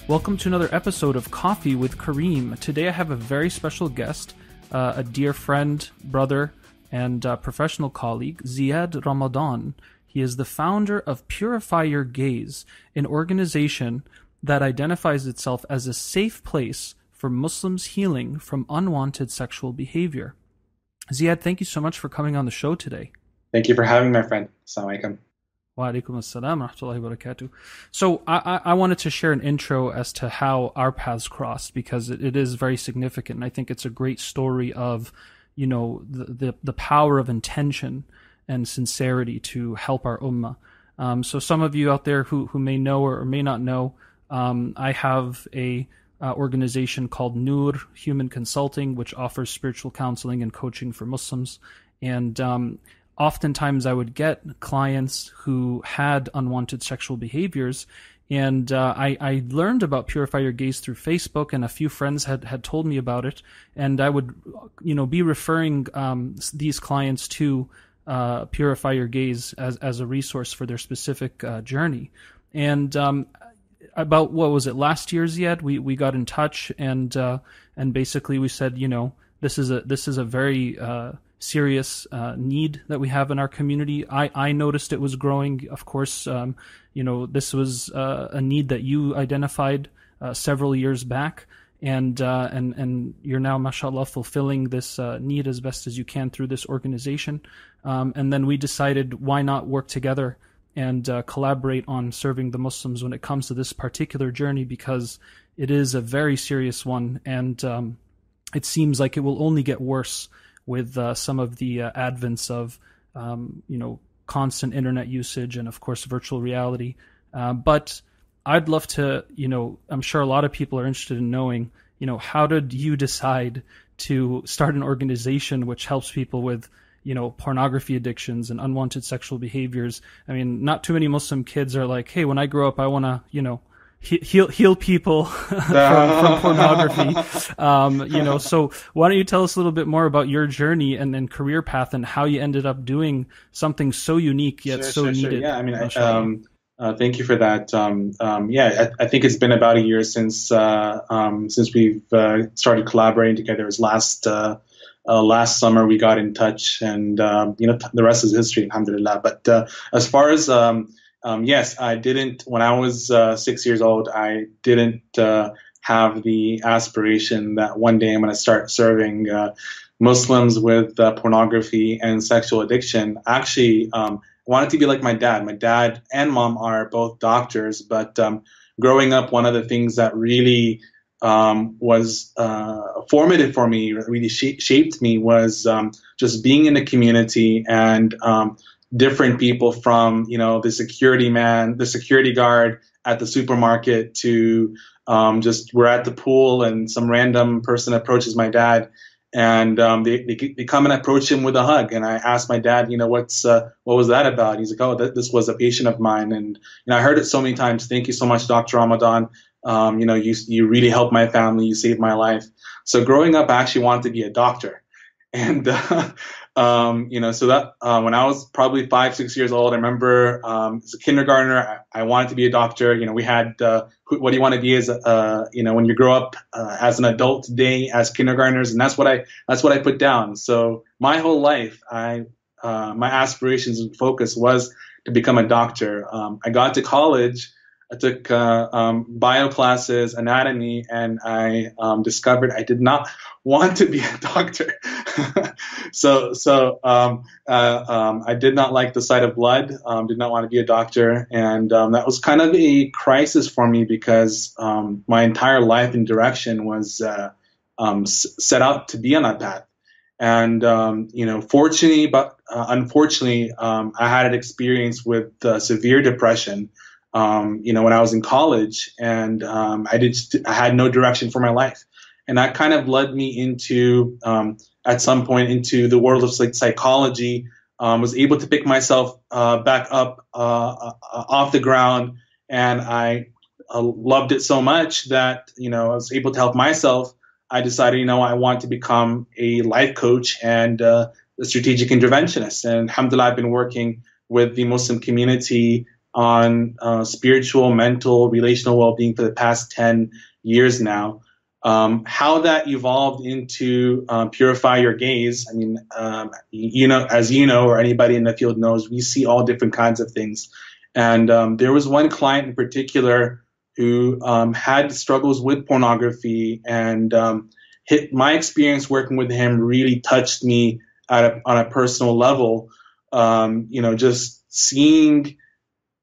Welcome to another episode of Coffee with Karim. Today I have a very special guest, a dear friend, brother, and professional colleague, Zeyad Ramadan. He is the founder of Purify Your Gaze, an organization that identifies itself as a safe place for Muslims healing from unwanted sexual behavior. Zeyad, thank you so much for coming on the show today. Thank you for having me, my friend. Assalamu alaikum. Wa alaikum assalam wa rahmatullahi wa barakatuh. So I wanted to share an intro as to how our paths crossed, because it is very significant. And I think it's a great story of, you know, the power of intention and sincerity to help our ummah. So some of you out there who may know or may not know, I have a organization called Noor Human Consulting, which offers spiritual counseling and coaching for Muslims. And oftentimes I would get clients who had unwanted sexual behaviors. And I learned about Purify Your Gaze through Facebook, and a few friends had told me about it. And I would, you know, be referring these clients to Purify Your Gaze as a resource for their specific journey. And about, what was it, last year, Zeyad, we got in touch, and basically we said, you know, this is a very serious need that we have in our community. I noticed it was growing. Of course, you know, this was a need that you identified several years back, and you're now, mashallah, fulfilling this need as best as you can through this organization. And then we decided, why not work together and collaborate on serving the Muslims when it comes to this particular journey, because it is a very serious one, and it seems like it will only get worse with some of the advents of, you know, constant internet usage and, of course, virtual reality. But I'd love to, you know, I'm sure a lot of people are interested in knowing, you know, how did you decide to start an organization which helps people with, you know, pornography addictions and unwanted sexual behaviors? I mean, not too many Muslim kids are like, hey, when I grow up, I want to, you know, heal people from pornography. You know, so why don't you tell us a little bit more about your journey and career path, and how you ended up doing something so unique yet so needed? Yeah, I mean, thank you for that. Yeah, I think it's been about a year since we've started collaborating together. It was last summer we got in touch, and you know, the rest is history, alhamdulillah. But as far as yes, I didn't, when I was 6 years old, I didn't have the aspiration that one day I'm going to start serving Muslims with pornography and sexual addiction. Actually, I wanted to be like my dad. My dad and mom are both doctors, but growing up, one of the things that really was formative for me, really shaped me, was just being in a community and different people, from, you know, the security guard at the supermarket, to just, we're at the pool and some random person approaches my dad, and they come and approach him with a hug. And I asked my dad, you know, what was that about? He's like, oh, this was a patient of mine. And, you know, I heard it so many times. Thank you so much, Dr. Ramadan. You know, you really helped my family. You saved my life. So growing up, I actually wanted to be a doctor. And, you know, so that, when I was probably 5, 6 years old, I remember, as a kindergartner, I wanted to be a doctor. You know, we had, what do you want to be as, you know, when you grow up, as an adult today, as kindergartners, and that's what I put down. So my whole life, my aspirations and focus was to become a doctor. I got to college. I took bio classes, anatomy, and I discovered I did not want to be a doctor. So I did not like the sight of blood, did not want to be a doctor. And that was kind of a crisis for me, because my entire life and direction was set out to be on that path. And, you know, fortunately, but unfortunately, I had an experience with severe depression. You know, when I was in college, and I had no direction for my life, and that kind of led me into, at some point, into the world of psychology. Was able to pick myself back up off the ground, and I loved it so much that, you know, I was able to help myself. I decided, you know, I want to become a life coach and a strategic interventionist, and alhamdulillah, I've been working with the Muslim community on spiritual, mental, relational well-being for the past 10 years now. How that evolved into Purify Your Gaze. I mean, as you know, or anybody in the field knows, we see all different kinds of things. And there was one client in particular who had struggles with pornography, and my experience working with him really touched me on a personal level. Just seeing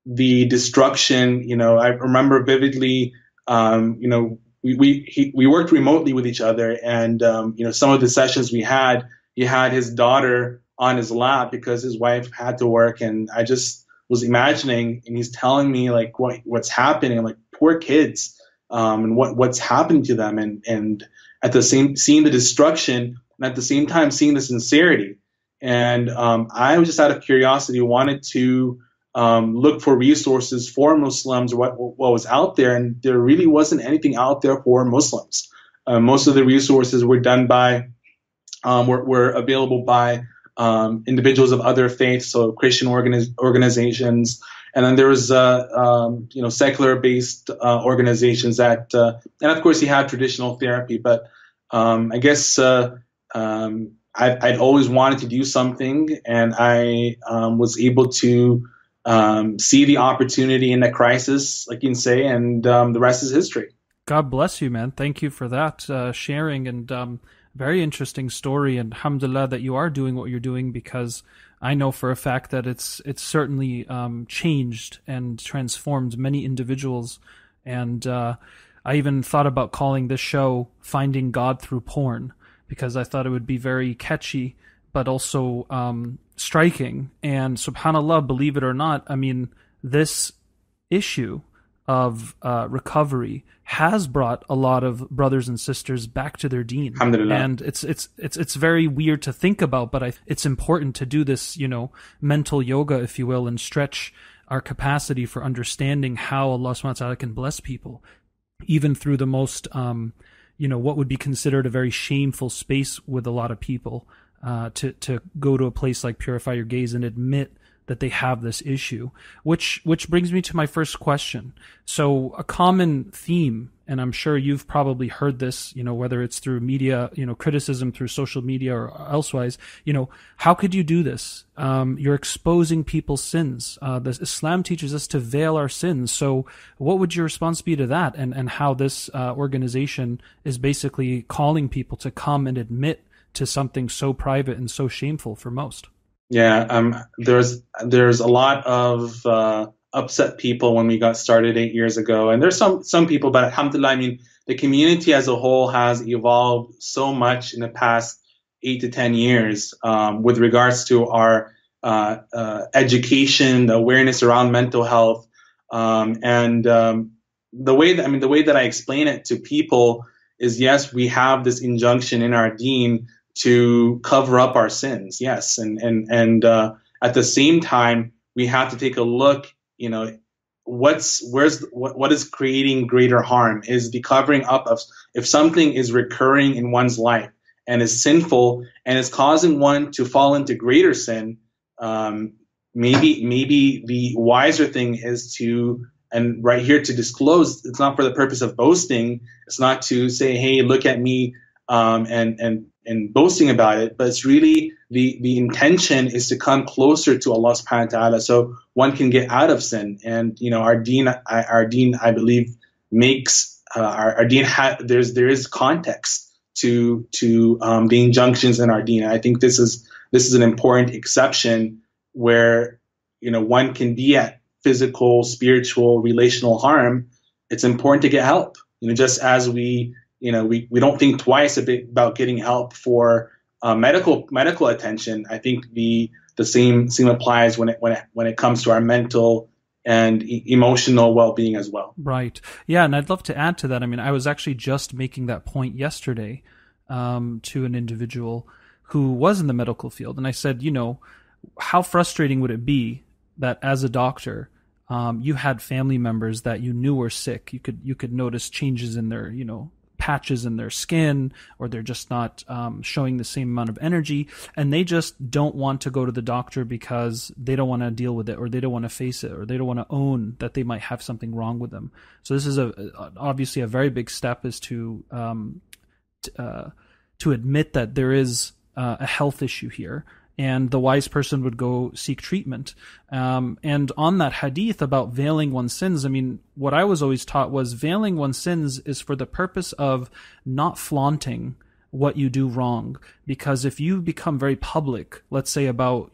the destruction. I remember vividly. We worked remotely with each other, and some of the sessions we had, he had his daughter on his lap because his wife had to work, and I just was imagining, and he's telling me like what's happening. I'm like, poor kids, and what's happening to them, and at the same seeing the destruction, and at the same time seeing the sincerity. And I was just out of curiosity wanted to look for resources for Muslims, what was out there, and there really wasn't anything out there for Muslims. Most of the resources were done by were available by individuals of other faiths, so Christian organizations, and then there was secular-based organizations that, and of course you have traditional therapy. But I guess I'd always wanted to do something, and I was able to see the opportunity in the crisis, like you can say, and the rest is history. God bless you, man. Thank you for that sharing, and very interesting story. And alhamdulillah that you are doing what you're doing, because I know for a fact that it's certainly changed and transformed many individuals. And I even thought about calling this show "Finding God Through Porn," because I thought it would be very catchy, but also striking. And subhanAllah, believe it or not, I mean, this issue of recovery has brought a lot of brothers and sisters back to their deen. And it's very weird to think about, but it's important to do this, mental yoga, if you will, and stretch our capacity for understanding how Allah subhanahu wa ta'ala can bless people, even through the most, what would be considered a very shameful space with a lot of people. To go to a place like Purify Your Gaze and admit that they have this issue, which brings me to my first question. So a common theme, and I'm sure you've probably heard this, whether it's through media, criticism through social media or elsewise, how could you do this? You're exposing people's sins. Islam teaches us to veil our sins. So what would your response be to that? And how this organization is basically calling people to come and admit to something so private and so shameful for most? Yeah, there's a lot of upset people when we got started 8 years ago, and there's some people, but alhamdulillah, I mean, the community as a whole has evolved so much in the past 8 to 10 years with regards to our education, the awareness around mental health, and the way that I explain it to people is, yes, we have this injunction in our deen to cover up our sins, yes, and at the same time we have to take a look. What is creating greater harm? Is the covering up of, if something is recurring in one's life and is sinful and is causing one to fall into greater sin, maybe the wiser thing is to, and right here to disclose, it's not for the purpose of boasting. It's not to say, hey, look at me, and boasting about it, but it's really the intention is to come closer to Allah subhanahu wa ta'ala so one can get out of sin. And our deen I believe makes our deen there is context to the injunctions in our deen. And I think this is an important exception where one can be at physical, spiritual, relational harm. It's important to get help. Just as we don't think twice about getting help for medical attention. I think the same applies when it comes to our mental and emotional well-being as well. Right. Yeah, and I'd love to add to that. I mean, I was actually just making that point yesterday to an individual who was in the medical field, and I said, how frustrating would it be that as a doctor, you had family members that you knew were sick. You could notice changes in their, patches in their skin, or they're just not showing the same amount of energy, and they just don't want to go to the doctor because they don't want to deal with it, or they don't want to face it, or they don't want to own that they might have something wrong with them. So this is obviously a very big step, is to admit that there is a health issue here, and the wise person would go seek treatment. And on that hadith about veiling one's sins, I mean, what I was always taught was veiling one's sins is for the purpose of not flaunting what you do wrong. Because if you become very public, let's say about,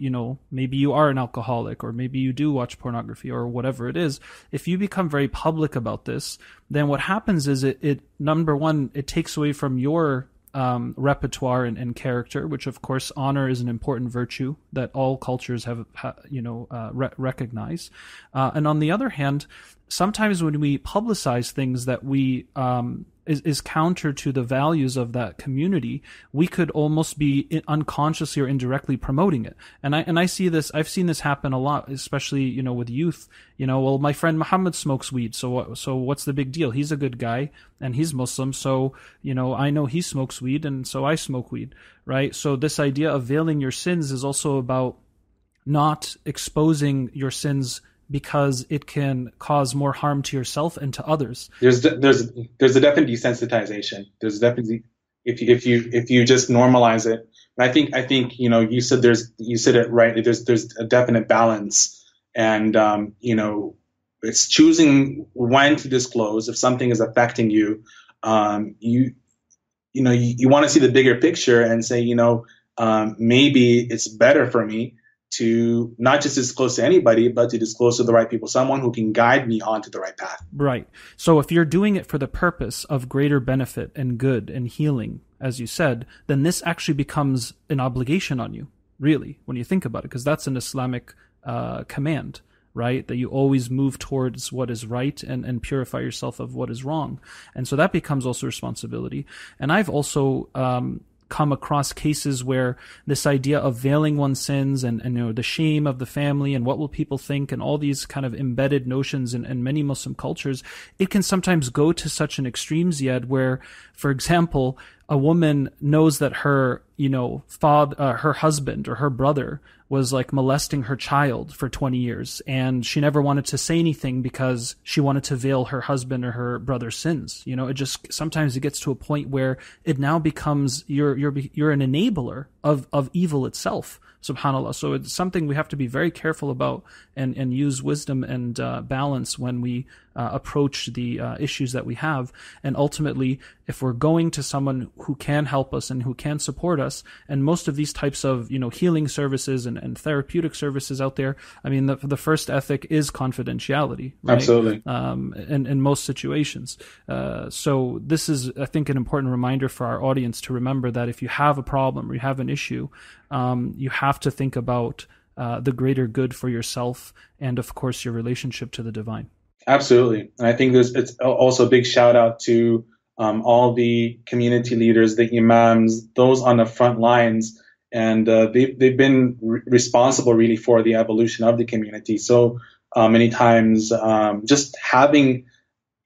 maybe you are an alcoholic, or maybe you do watch pornography, or whatever it is, if you become very public about this, then what happens is it number one, it takes away from your repertoire and character, which of course honor is an important virtue that all cultures have recognize. And on the other hand, sometimes when we publicize things that we is counter to the values of that community, we could almost be unconsciously or indirectly promoting it. And I see this, I've seen this happen a lot, especially, with youth. Well, my friend Muhammad smokes weed, so what's the big deal? He's a good guy and he's Muslim, so, I know he smokes weed and so I smoke weed, right? So this idea of veiling your sins is also about not exposing your sins, because it can cause more harm to yourself and to others. There's a definite desensitization. There's definitely, if you just normalize it. And I think you said it right. There's a definite balance, and it's choosing when to disclose. If something is affecting you, you want to see the bigger picture and say, maybe it's better for me to not just disclose to anybody, but to disclose to the right people, someone who can guide me onto the right path. Right. So if you're doing it for the purpose of greater benefit and good and healing, as you said, then this actually becomes an obligation on you, really, when you think about it, because that's an Islamic command, right? That you always move towards what is right and purify yourself of what is wrong. And so that becomes also responsibility. And I've also come across cases where this idea of veiling one's sins and the shame of the family and what will people think and all these kind of embedded notions in many Muslim cultures, it can sometimes go to such an extreme, Zeyad, where, for example, a woman knows that her her husband or her brother was like molesting her child for 20 years, and she never wanted to say anything because she wanted to veil her husband or her brother's sins. It just, sometimes it gets to a point where it now becomes you're an enabler of evil itself. SubhanAllah. So it's something we have to be very careful about and use wisdom and balance when we approach the issues that we have. And ultimately, if we're going to someone who can help us and who can support us, and most of these types of healing services and therapeutic services out there, I mean, the first ethic is confidentiality, right? Absolutely. In most situations. So this is, I think, an important reminder for our audience to remember that if you have a problem or you have an issue, you have to think about the greater good for yourself and, of course, your relationship to the divine. Absolutely. And I think it's also a big shout out to all the community leaders, the imams, those on the front lines. And they've been responsible really for the evolution of the community. So many times just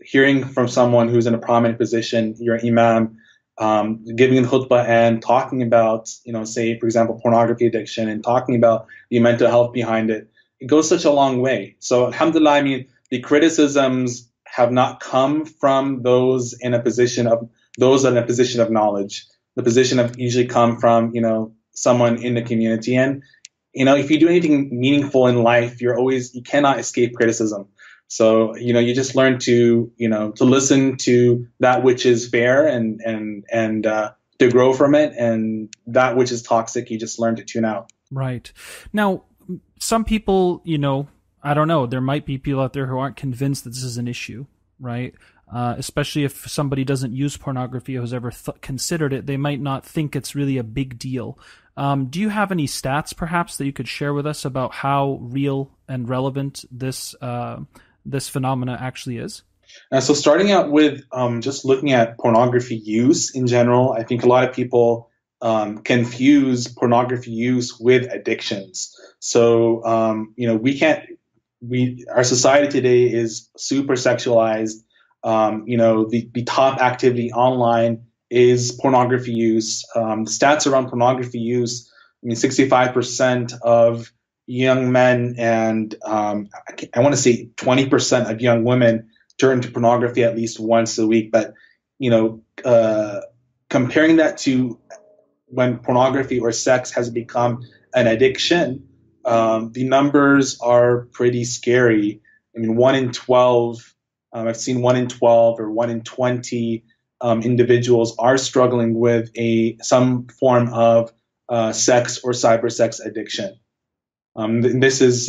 hearing from someone who's in a prominent position, your imam, giving the khutbah and talking about, say, for example, pornography addiction and talking about the mental health behind it, it goes such a long way. So alhamdulillah, I mean, the criticisms have not come from those in a position of knowledge. The position have usually come from, someone in the community. And, if you do anything meaningful in life, you cannot escape criticism. So, you just learn to listen to that which is fair and to grow from it, and that which is toxic, you just learn to tune out. Right. Now, some people, I don't know, there might be people out there who aren't convinced that this is an issue, right? Especially if somebody doesn't use pornography or has ever considered it, they might not think it's really a big deal. Do you have any stats, perhaps, that you could share with us about how real and relevant this phenomena actually is? So starting out with just looking at pornography use in general, I think a lot of people confuse pornography use with addictions. So, our society today is super sexualized. The top activity online is pornography use. The stats around pornography use, 65% of young men and I want to say 20% of young women turn to pornography at least once a week. But, comparing that to when pornography or sex has become an addiction, the numbers are pretty scary. 1 in 12, I've seen 1 in 12 or 1 in 20 individuals are struggling with some form of sex or cyber sex addiction. And this is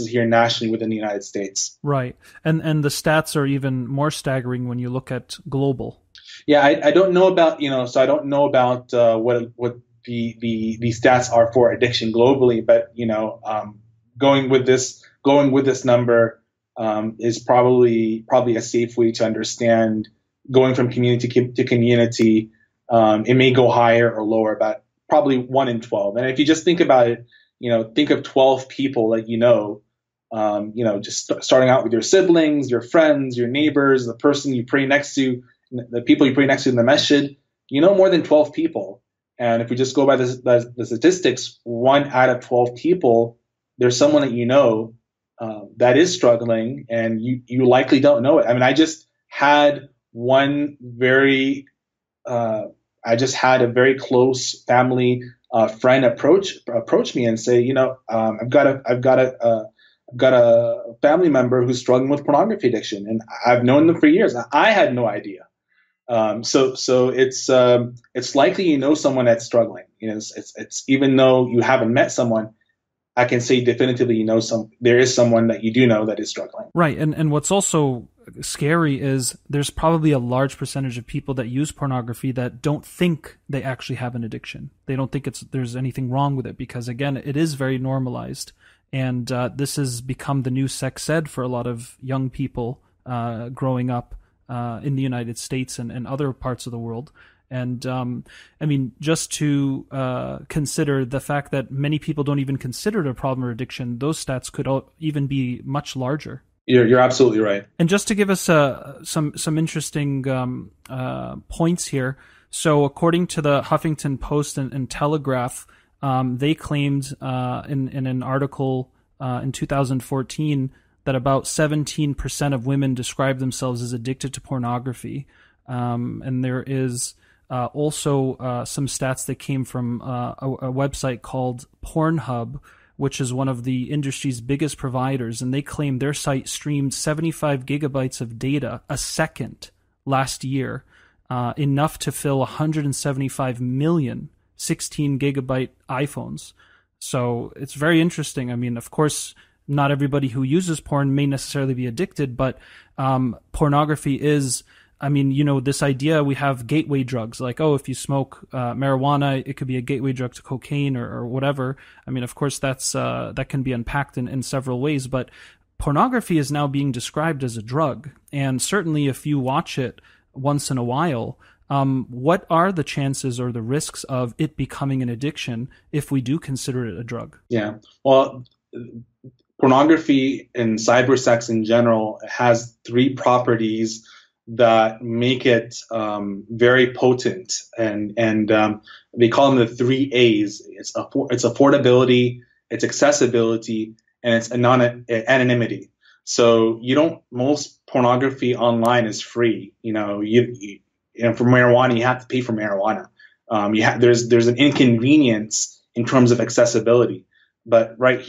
here nationally within the United States. Right, and the stats are even more staggering when you look at global. Yeah, I don't know about so I don't know about what the stats are for addiction globally, but going with this number is probably a safe way to understand going from community to community. It may go higher or lower, but probably 1 in 12. And if you just think about it, think of 12 people that just starting out with your siblings, your friends, your neighbors, the person you pray next to, the people you pray next to in the masjid, more than 12 people. And if we just go by the statistics, 1 out of 12 people, there's someone that that is struggling, and you likely don't know it. I just had a very close family friend approach me and say, I've got a family member who's struggling with pornography addiction, and I've known them for years. I had no idea. So it's likely someone that's struggling. It's even though you haven't met someone, I can say definitively there is someone that you do know that is struggling. Right, and what's also scary is there's probably a large percentage of people that use pornography that don't think they actually have an addiction. They don't think there's anything wrong with it because, again, it is very normalized. And this has become the new sex ed for a lot of young people growing up in the United States and other parts of the world. And just to consider the fact that many people don't even consider it a problem or addiction, those stats could even be much larger. You're absolutely right. And just to give us some interesting points here. So according to the Huffington Post and Telegraph, they claimed in an article in 2014 that about 17% of women describe themselves as addicted to pornography. And there is also some stats that came from a website called Pornhub, which is one of the industry's biggest providers, and they claim their site streamed 75 gigabytes of data a second last year, enough to fill 175 million 16 gigabyte iPhones. So it's very interesting. Of course, not everybody who uses porn may necessarily be addicted, but pornography is... this idea, we have gateway drugs, like, if you smoke marijuana, it could be a gateway drug to cocaine or whatever. Of course, that can be unpacked in several ways, but pornography is now being described as a drug. And certainly if you watch it once in a while, what are the chances or the risks of it becoming an addiction if we do consider it a drug? Yeah, well, pornography and cyber sex in general has 3 properties that make it very potent, and they call them the 3 A's. It's affordability, it's accessibility, and it's anonymity. So most pornography online is free. For marijuana, you have to pay for marijuana. There's an inconvenience in terms of accessibility. But right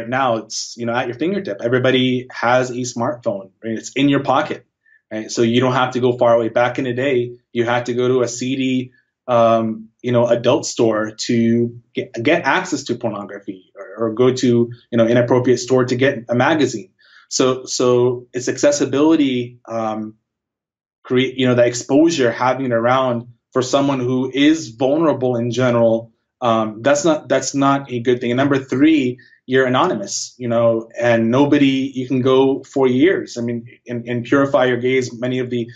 now, it's at your fingertip. Everybody has a smartphone. Right? It's in your pocket. Right? So you don't have to go far away. Back in the day, you had to go to a seedy, adult store to get access to pornography, or go to, inappropriate store to get a magazine. So it's accessibility, create, the exposure, having it around for someone who is vulnerable in general. That's not a good thing. And number 3, you're anonymous, and you can go for years. In Purify Your Gaze, many of the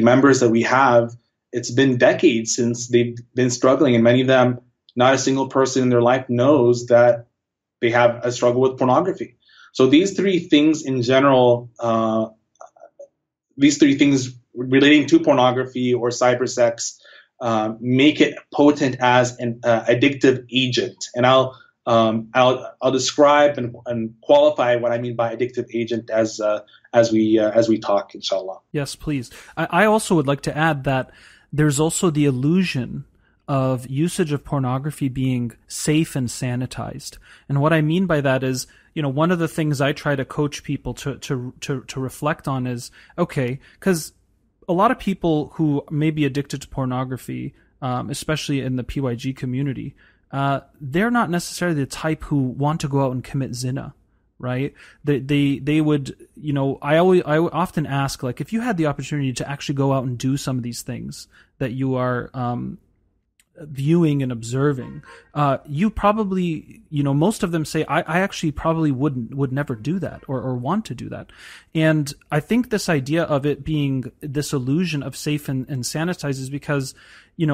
members that we have, it's been decades since they've been struggling, and many of them, not a single person in their life knows that they have a struggle with pornography. So these 3 things in general these three things relating to pornography or cybersex make it potent as an addictive agent. And I'll describe and qualify what I mean by addictive agent as we talk, inshallah. Yes, please. I also would like to add that there's also the illusion of usage of pornography being safe and sanitized. And what I mean by that is, one of the things I try to coach people to reflect on is, okay, because a lot of people who may be addicted to pornography, especially in the PYG community, they're not necessarily the type who want to go out and commit zina, right? They would, I often ask, like, if you had the opportunity to actually go out and do some of these things that you are viewing and observing, you probably, most of them say, I actually probably would never do that or want to do that. And I think this idea of it being this illusion of safe and sanitized is because,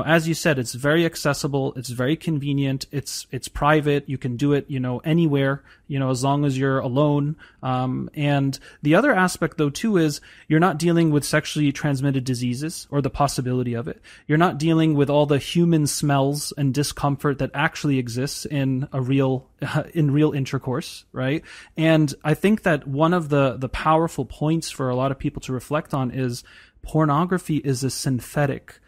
as you said, it's very accessible, it's very convenient, it's private, you can do it, anywhere, as long as you're alone. And the other aspect, though, too, is you're not dealing with sexually transmitted diseases or the possibility of it. You're not dealing with all the human smells and discomfort that actually exists in real intercourse, right? And I think that one of the powerful points for a lot of people to reflect on is pornography is a synthetic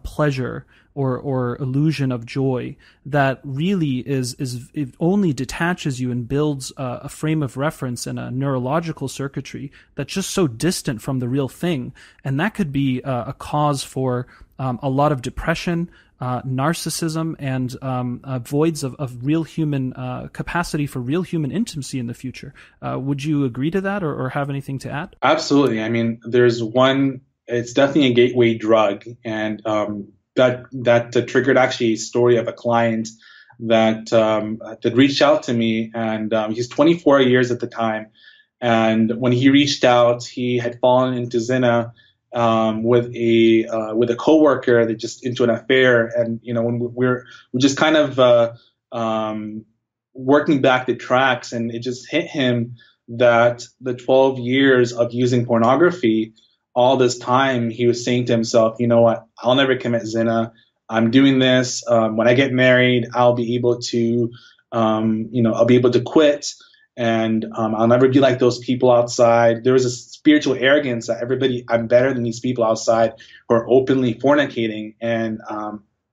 pleasure or illusion of joy that really is it only detaches you and builds a frame of reference and a neurological circuitry that's just so distant from the real thing. And that could be a cause for a lot of depression, narcissism, and voids of real human capacity for real human intimacy in the future. Would you agree to that or have anything to add? Absolutely. I mean, it's definitely a gateway drug, and that triggered actually a story of a client that reached out to me, and he's 24 years at the time, and when he reached out, he had fallen into zina with a coworker, that just into an affair, and when we're just kind of working back the tracks, and it just hit him that the 12 years of using pornography, all this time he was saying to himself, you know what, I'll never commit zina. I'm doing this. When I get married, I'll be able to, I'll be able to quit, and I'll never be like those people outside. There was a spiritual arrogance that I'm better than these people outside who are openly fornicating, and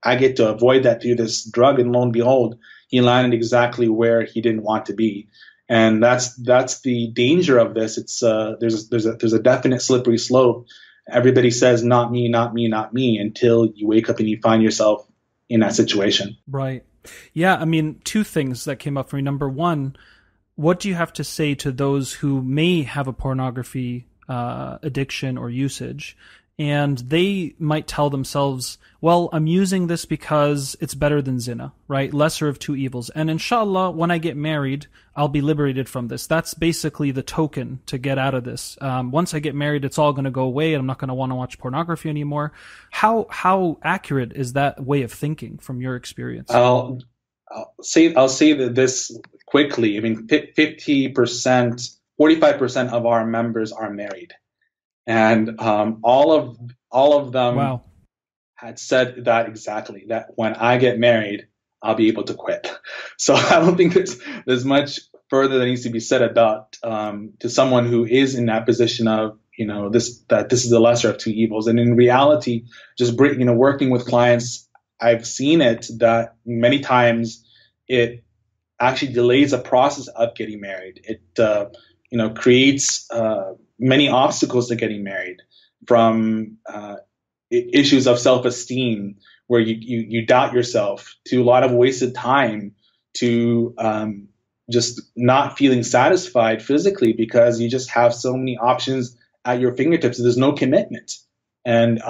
I get to avoid that through this drug. And lo and behold, he landed exactly where he didn't want to be. And that's the danger of this. It's there's a definite slippery slope. Everybody says not me, not me, not me, until you wake up and you find yourself in that situation. Right. Yeah. I mean, two things that came up for me. Number one, what do you have to say to those who may have a pornography addiction or usage, and they might tell themselves, well, I'm using this because it's better than zina, right? Lesser of two evils. And inshallah, when I get married, I'll be liberated from this. That's basically the token to get out of this. Once I get married, it's all going to go away, and I'm not going to want to watch pornography anymore. How accurate is that way of thinking from your experience? I'll say that this quickly. I mean, 50%, 45% of our members are married. And all of them wow. had said that exactly, that when I get married, I'll be able to quit. So I don't think there's much further that needs to be said about to someone who is in that position of that this is the lesser of two evils. And in reality, just working with clients, I've seen it that many times it actually delays the process of getting married. It creates many obstacles to getting married, from issues of self-esteem, where you doubt yourself, to a lot of wasted time, to just not feeling satisfied physically because you just have so many options at your fingertips. There's no commitment, and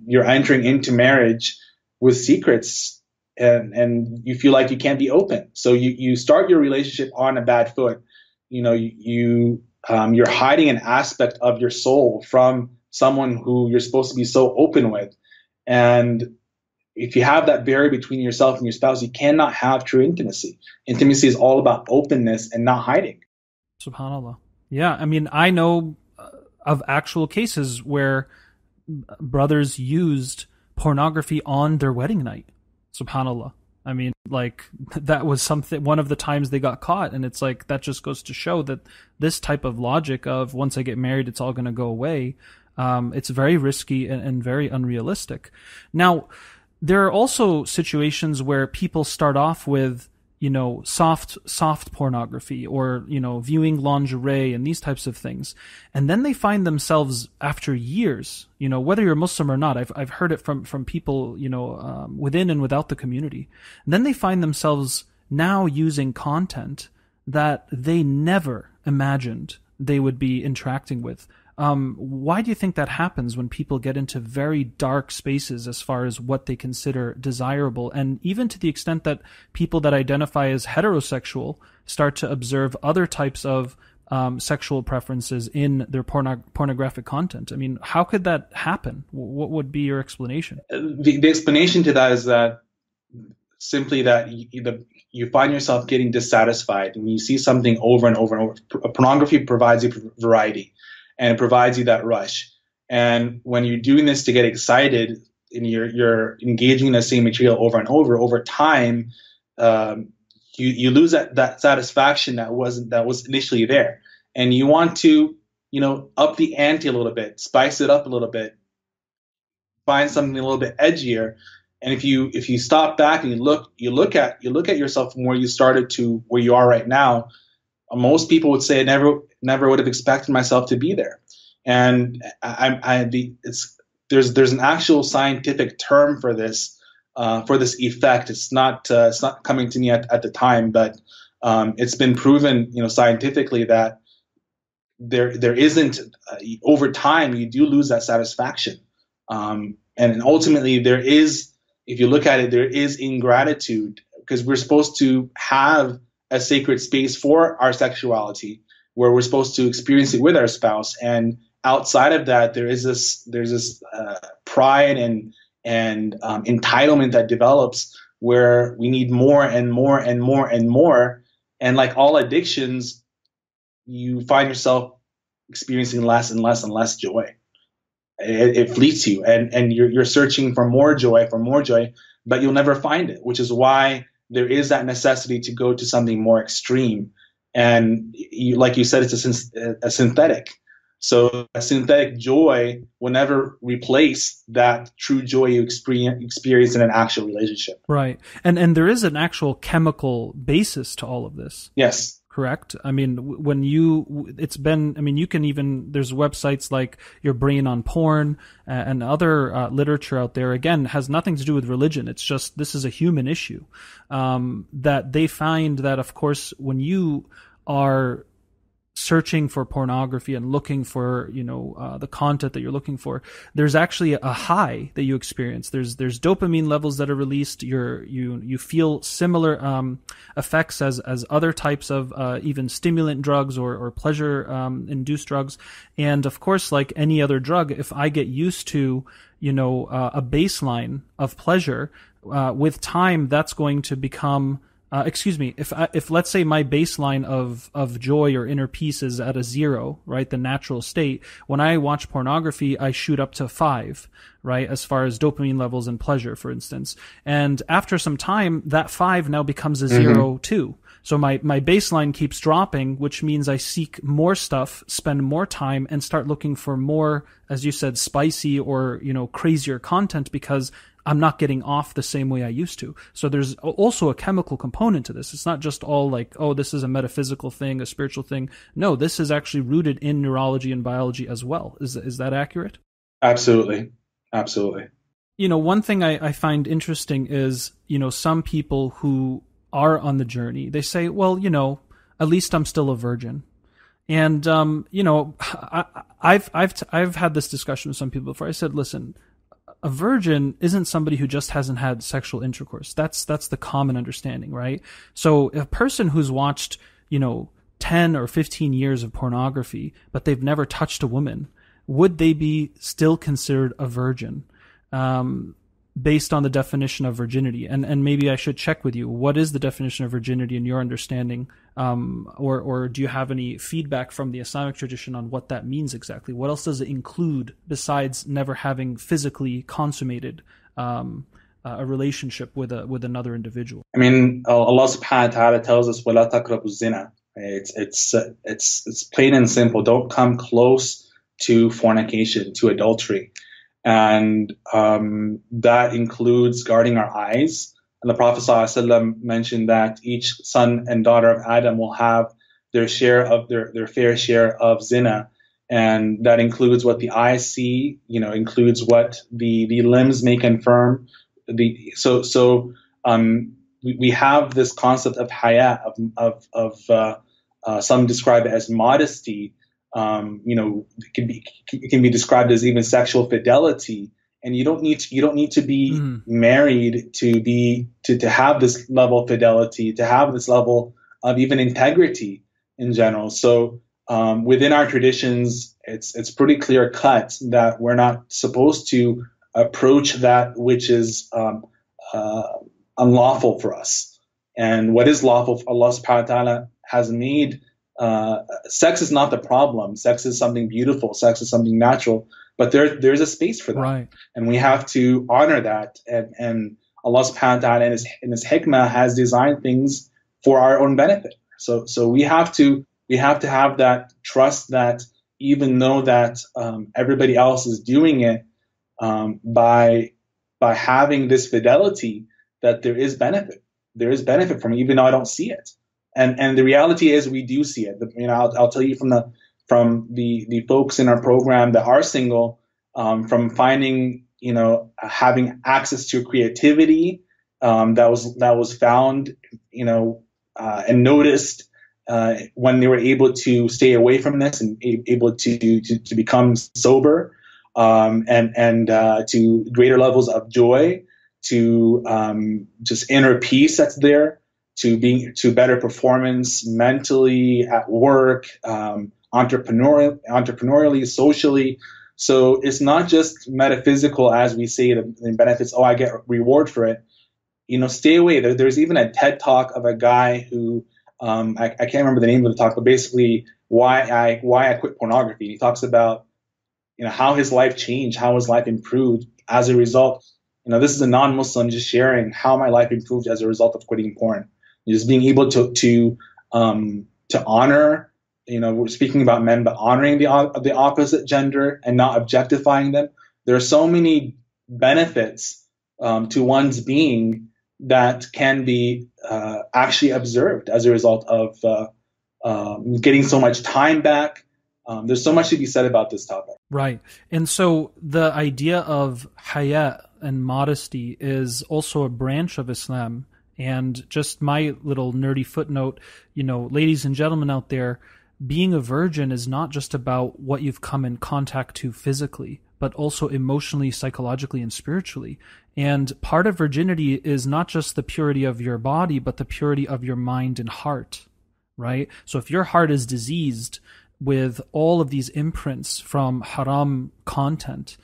you're entering into marriage with secrets, and you feel like you can't be open. So you start your relationship on a bad foot. You're hiding an aspect of your soul from someone who you're supposed to be so open with. And if you have that barrier between yourself and your spouse, you cannot have true intimacy. Intimacy is all about openness and not hiding. SubhanAllah. Yeah, I mean, I know of actual cases where brothers used pornography on their wedding night. SubhanAllah. I mean, like, that was something, one of the times they got caught, and it's like, that just goes to show that this type of logic of once I get married, it's all going to go away. It's very risky and very unrealistic. Now, there are also situations where people start off with, you know, soft pornography, or, you know, viewing lingerie and these types of things. And then they find themselves after years, you know, whether you're Muslim or not, I've heard it from people, you know, within and without the community. And then they find themselves now using content that they never imagined they would be interacting with. Why do you think that happens when people get into very dark spaces as far as what they consider desirable, and even to the extent that people that identify as heterosexual start to observe other types of sexual preferences in their pornographic content? I mean, how could that happen? What would be your explanation? The explanation to that is that simply that you find yourself getting dissatisfied when you see something over and over and over. Pornography provides you variety, and it provides you that rush. And when you're doing this to get excited and you're engaging in the same material over and over time, you lose that satisfaction that was initially there. And you want to, you know, up the ante a little bit, spice it up a little bit, find something a little bit edgier. And if you stop back and you look at yourself from where you started to where you are right now, most people would say, I never would have expected myself to be there. And there's an actual scientific term for this effect. It's not coming to me at the time, but it's been proven, you know, scientifically that there isn't over time you do lose that satisfaction, and ultimately there is, if you look at it, there is ingratitude, because we're supposed to have a sacred space for our sexuality where we're supposed to experience it with our spouse, and outside of that there's this pride and entitlement that develops where we need more and more and more and more, and like all addictions, you find yourself experiencing less and less and less joy. It fleets you, and you're searching for more joy, but you'll never find it, which is why there is that necessity to go to something more extreme. And like you said, it's a synthetic. So a synthetic joy will never replace that true joy you experience in an actual relationship. Right. And there is an actual chemical basis to all of this. Yes. Correct. I mean, you can even, there's websites like Your Brain on Porn and other literature out there, again, has nothing to do with religion. It's just, this is a human issue, that they find that, of course, when you are searching for pornography and looking for, you know, the content that you're looking for, there's actually a high that you experience. There's dopamine levels that are released. You feel similar effects as other types of even stimulant drugs or pleasure induced drugs. And of course, like any other drug, if I get used to, you know, a baseline of pleasure, with time that's going to become if let's say my baseline of joy or inner peace is at a 0, right, the natural state, when I watch pornography, I shoot up to 5, right, as far as dopamine levels and pleasure, for instance. And after some time, that 5 now becomes a 0 too. So my baseline keeps dropping, which means I seek more stuff, spend more time, and start looking for more, as you said, spicy or, you know, crazier content, because I'm not getting off the same way I used to. So there's also a chemical component to this. It's not just all like, oh, this is a metaphysical thing, a spiritual thing. No, this is actually rooted in neurology and biology as well. Is that accurate? Absolutely. Absolutely. You know, one thing I find interesting is, you know, some people who are on the journey, they say, well, you know, at least I'm still a virgin. And, you know, I've had this discussion with some people before. I said, listen, a virgin isn't somebody who just hasn't had sexual intercourse. That's the common understanding, right? So a person who's watched, you know, 10 or 15 years of pornography, but they've never touched a woman, would they be still considered a virgin? Based on the definition of virginity. And maybe I should check with you. What is the definition of virginity in your understanding or do you have any feedback from the Islamic tradition on what that means exactly? What else does it include besides never having physically consummated a relationship with another individual? I mean, Allah subhanahu wa ta'ala tells us, وَلَا تَقْرَبُوا الزِّنَا. It's plain and simple. Don't come close to fornication, to adultery. And that includes guarding our eyes. And the Prophet ﷺ mentioned that each son and daughter of Adam will have their share of their fair share of zina. And that includes what the eyes see, includes what the limbs may confirm. We have this concept of haya, of some describe it as modesty. It can be described as even sexual fidelity. And you don't need to be married to have this level of fidelity, to have this level of even integrity in general. So within our traditions, it's pretty clear cut that we're not supposed to approach that which is unlawful for us. And what is lawful, Allah subhanahu wa ta'ala has made. Sex is not the problem. Sex is something beautiful. Sex is something natural. But there's a space for that, right. And we have to honor that. And Allah subhanahu wa ta'ala in His hikmah has designed things for our own benefit. So we have to have that trust that even though that everybody else is doing it, by having this fidelity, that there is benefit. There is benefit from it, even though I don't see it. And the reality is we do see it. I'll tell you from the folks in our program that are single, from finding, having access to creativity that was found, and noticed when they were able to stay away from this and able to become sober, and to greater levels of joy, to just inner peace that's there, to better performance mentally at work, entrepreneurially, socially. So it's not just metaphysical as we say the benefits. Oh, I get reward for it. Stay away. There's even a TED talk of a guy who I can't remember the name of the talk, but basically why I quit pornography. He talks about how his life changed, how his life improved as a result. This is a non-Muslim just sharing how my life improved as a result of quitting porn. Just being able to honor, we're speaking about men, but honoring the opposite gender and not objectifying them. There are so many benefits to one's being that can be actually observed as a result of getting so much time back. There's so much to be said about this topic. Right. And so the idea of haya and modesty is also a branch of Islam. And just my little nerdy footnote, ladies and gentlemen out there, being a virgin is not just about what you've come in contact to physically, but also emotionally, psychologically, and spiritually. And part of virginity is not just the purity of your body, but the purity of your mind and heart, right? So if your heart is diseased with all of these imprints from haram content,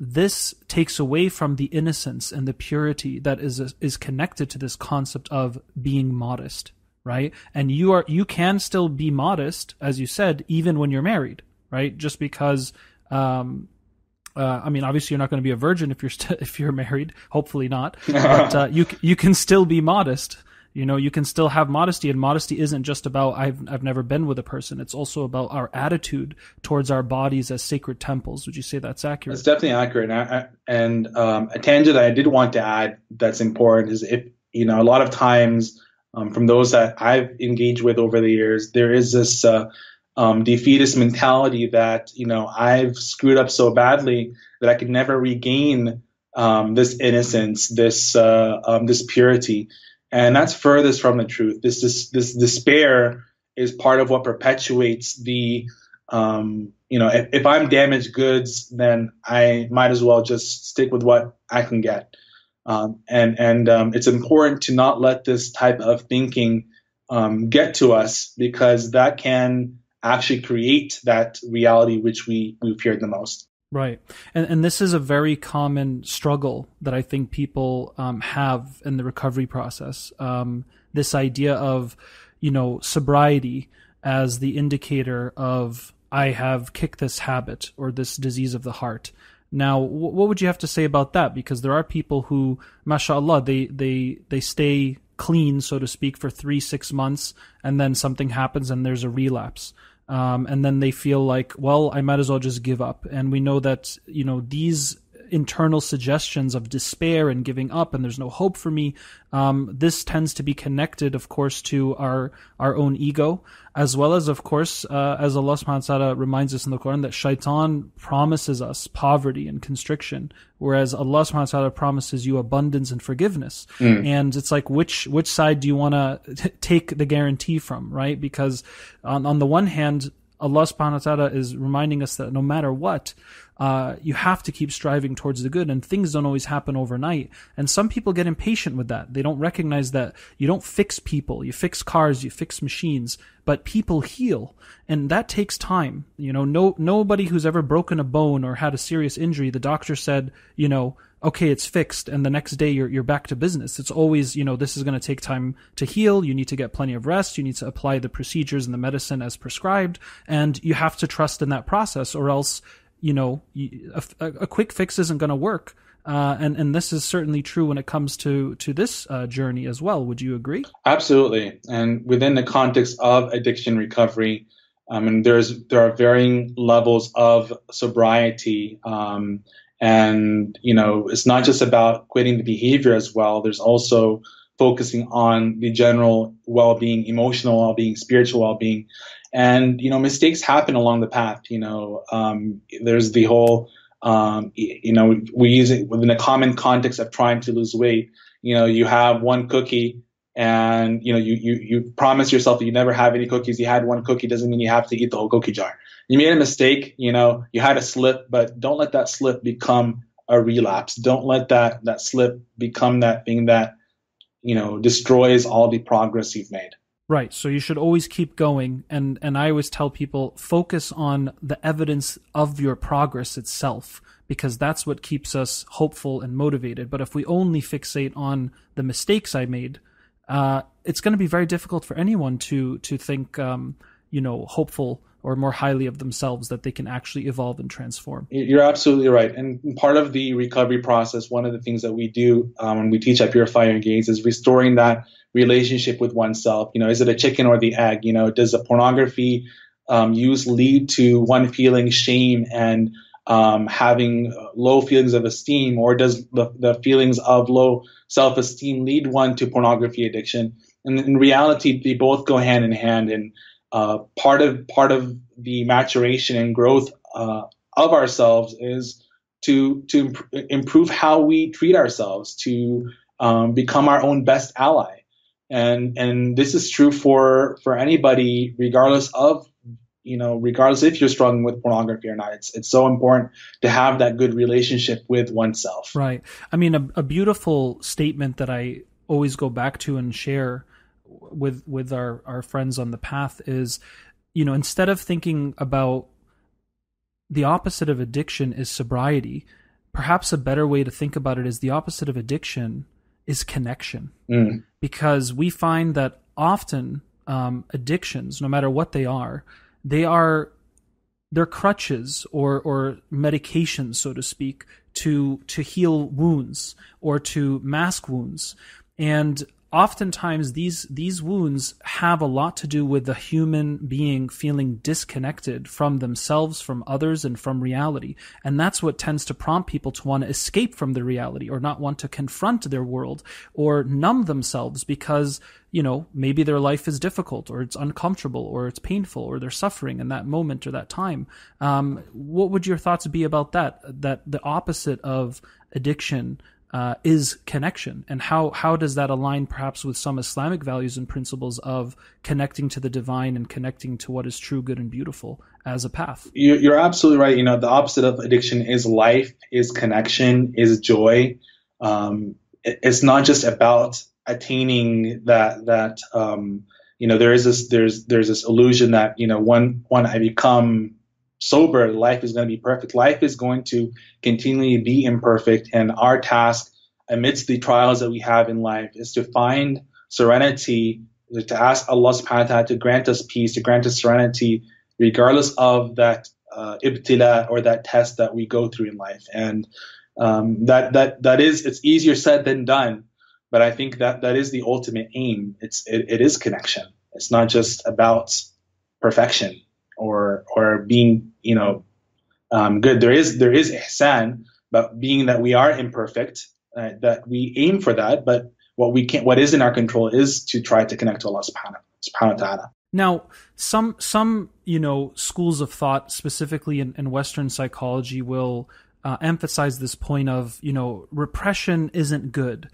this takes away from the innocence and the purity that is connected to this concept of being modest, right? And you can still be modest, as you said, even when you're married, right? Just because, obviously you're not going to be a virgin if you're married, hopefully not, but you can still be modest. You can still have modesty, and modesty isn't just about I've never been with a person. It's also about our attitude towards our bodies as sacred temples. Would you say that's accurate? It's definitely accurate. And a tangent that I did want to add that's important is if a lot of times from those that I've engaged with over the years, there is this defeatist mentality that I've screwed up so badly that I could never regain this innocence, this purity. And that's furthest from the truth. This despair is part of what perpetuates the, if I'm damaged goods, then I might as well just stick with what I can get. And it's important to not let this type of thinking get to us, because that can actually create that reality which we feared the most. Right. And this is a very common struggle that I think people have in the recovery process. This idea of, sobriety as the indicator of I have kicked this habit or this disease of the heart. Now, what would you have to say about that? Because there are people who, mashallah, they stay clean, so to speak, for 3-6 months, and then something happens and there's a relapse. And then they feel like, well, I might as well just give up. And we know that, these internal suggestions of despair and giving up and there's no hope for me, this tends to be connected, of course, to our own ego, as well as, of course, as Allah subhanahu wa ta'ala reminds us in the Quran, that shaitan promises us poverty and constriction, whereas Allah subhanahu wa ta'ala promises you abundance and forgiveness. And it's like, which side do you want to take the guarantee from, right? Because on the one hand, Allah subhanahu wa ta'ala is reminding us that no matter what, you have to keep striving towards the good, and things don't always happen overnight. And some people get impatient with that. They don't recognize that you don't fix people. You fix cars, you fix machines, but people heal. And that takes time. Nobody who's ever broken a bone or had a serious injury, the doctor said, okay, it's fixed, and the next day you're back to business. It's always, this is going to take time to heal. You need to get plenty of rest. You need to apply the procedures and the medicine as prescribed, and you have to trust in that process, or else, a quick fix isn't going to work. And this is certainly true when it comes to this journey as well. Would you agree? Absolutely. And within the context of addiction recovery, there are varying levels of sobriety. And, it's not just about quitting the behavior as well. There's also focusing on the general well-being, emotional well-being, spiritual well-being. And, mistakes happen along the path. There's the whole, we use it within a common context of trying to lose weight. You have one cookie and, you promise yourself that you never have any cookies. You had one cookie doesn't mean you have to eat the whole cookie jar. You made a mistake, you had a slip, but don't let that slip become a relapse. Don't let that slip become that thing that, destroys all the progress you've made. Right. So you should always keep going. And I always tell people, focus on the evidence of your progress itself, because that's what keeps us hopeful and motivated. But if we only fixate on the mistakes I made, it's going to be very difficult for anyone to think, hopeful or more highly of themselves, that they can actually evolve and transform. You're absolutely right. And part of the recovery process, one of the things that we do when we teach at Purify Your Gaze is restoring that relationship with oneself. Is it a chicken or the egg? Does the pornography use lead to one feeling shame and having low feelings of esteem, or does the feelings of low self-esteem lead one to pornography addiction? And in reality, they both go hand in hand. And part of the maturation and growth of ourselves is to improve how we treat ourselves, to become our own best ally. And this is true for anybody, regardless if you're struggling with pornography or not. It's so important to have that good relationship with oneself. Right. I mean, a beautiful statement that I always go back to and share with our friends on the path is, instead of thinking about the opposite of addiction is sobriety, perhaps a better way to think about it is the opposite of addiction is connection. Because we find that often addictions, no matter what they're crutches or medications, so to speak, to heal wounds or to mask wounds. And oftentimes these wounds have a lot to do with the human being feeling disconnected from themselves, from others, and from reality. And that's what tends to prompt people to want to escape from the reality, or not want to confront their world, or numb themselves because, maybe their life is difficult, or it's uncomfortable, or it's painful, or they're suffering in that moment or that time. What would your thoughts be about that the opposite of addiction is connection, and how does that align perhaps with some Islamic values and principles of connecting to the divine and connecting to what is true, good, and beautiful as a path? You're absolutely right. The opposite of addiction is life, is connection, is joy. It's not just about attaining that. There's this illusion that when I become sober, life is going to be perfect. Life is going to continually be imperfect, and our task amidst the trials that we have in life is to find serenity, to ask Allah subhanahu wa ta'ala to grant us peace, to grant us serenity, regardless of that ibtila or that test that we go through in life. And that is, it's easier said than done, but I think that is the ultimate aim. It is connection. It's not just about perfection or being, good. There is ihsan, but being that we are imperfect, that we aim for that, but what is in our control is to try to connect to Allah subhanahu wa ta'ala. Now, some schools of thought, specifically in Western psychology, will emphasize this point of, repression isn't good.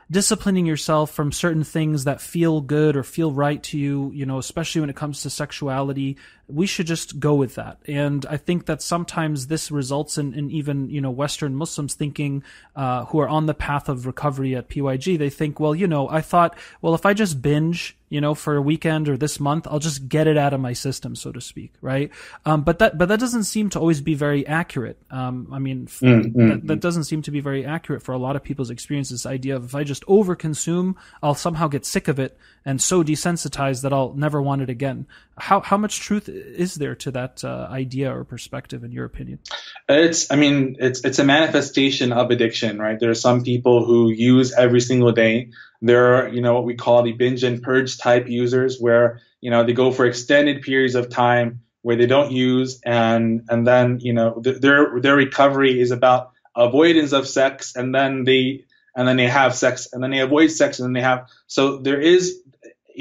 Disciplining yourself from certain things that feel good or feel right to you, especially when it comes to sexuality, we should just go with that. And I think that sometimes this results in even, Western Muslims thinking, who are on the path of recovery at PYG, they think, I thought, if I just binge, for a weekend or this month, I'll just get it out of my system, so to speak, right? But that doesn't seem to always be very accurate. That doesn't seem to be very accurate for a lot of people's experience. This idea of if I just overconsume, I'll somehow get sick of it and so desensitized that I'll never want it again. How much truth is there to that idea or perspective, in your opinion? It's a manifestation of addiction, right? There are some people who use every single day. There are, what we call the binge and purge type users, where, they go for extended periods of time where they don't use, and then, their recovery is about avoidance of sex, and then they have sex, and then they avoid sex, and then they have. So there is,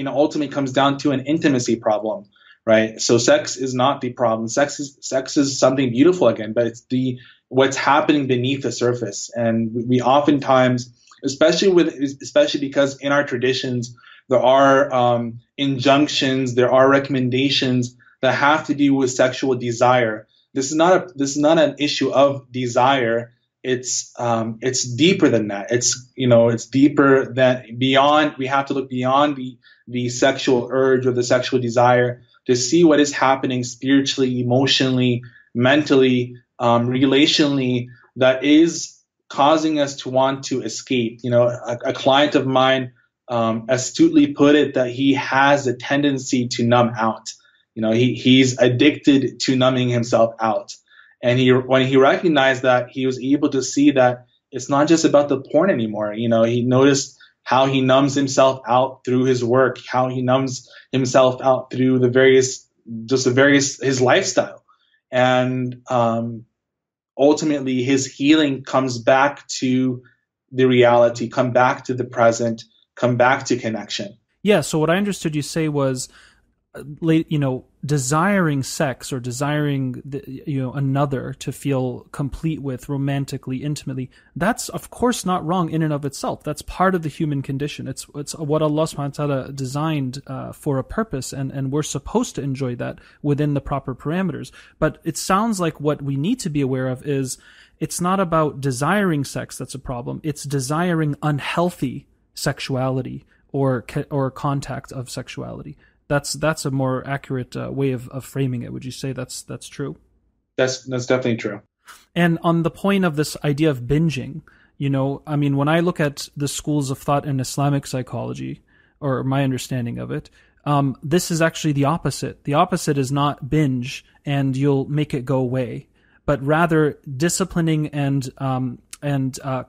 ultimately comes down to an intimacy problem, right? So sex is not the problem. Sex is something beautiful again, but it's what's happening beneath the surface. And we oftentimes, especially because in our traditions there are injunctions, there are recommendations that have to do with sexual desire. This is not an issue of desire. It's deeper than that. It's deeper than beyond. We have to look beyond the sexual urge or the sexual desire to see what is happening spiritually, emotionally, mentally, relationally, that is causing us to want to escape. A client of mine astutely put it that he has a tendency to numb out. He's addicted to numbing himself out. And when he recognized that, he was able to see that it's not just about the porn anymore. He noticed how he numbs himself out through his work, how he numbs himself out through his lifestyle. And ultimately his healing comes back to the reality, come back to the present, come back to connection. Yeah. So what I understood you say was, desiring sex or desiring another to feel complete with romantically, intimately, that's of course not wrong in and of itself. That's part of the human condition. It's what Allah subhanahu wa ta'ala designed for a purpose, and we're supposed to enjoy that within the proper parameters. But it sounds like what we need to be aware of is it's not about desiring sex that's a problem. It's desiring unhealthy sexuality or contact of sexuality. That's a more accurate way of framing it. Would you say that's true? That's definitely true. And on the point of this idea of binging, when I look at the schools of thought in Islamic psychology, or my understanding of it, this is actually the opposite. The opposite is not binge and you'll make it go away, but rather disciplining and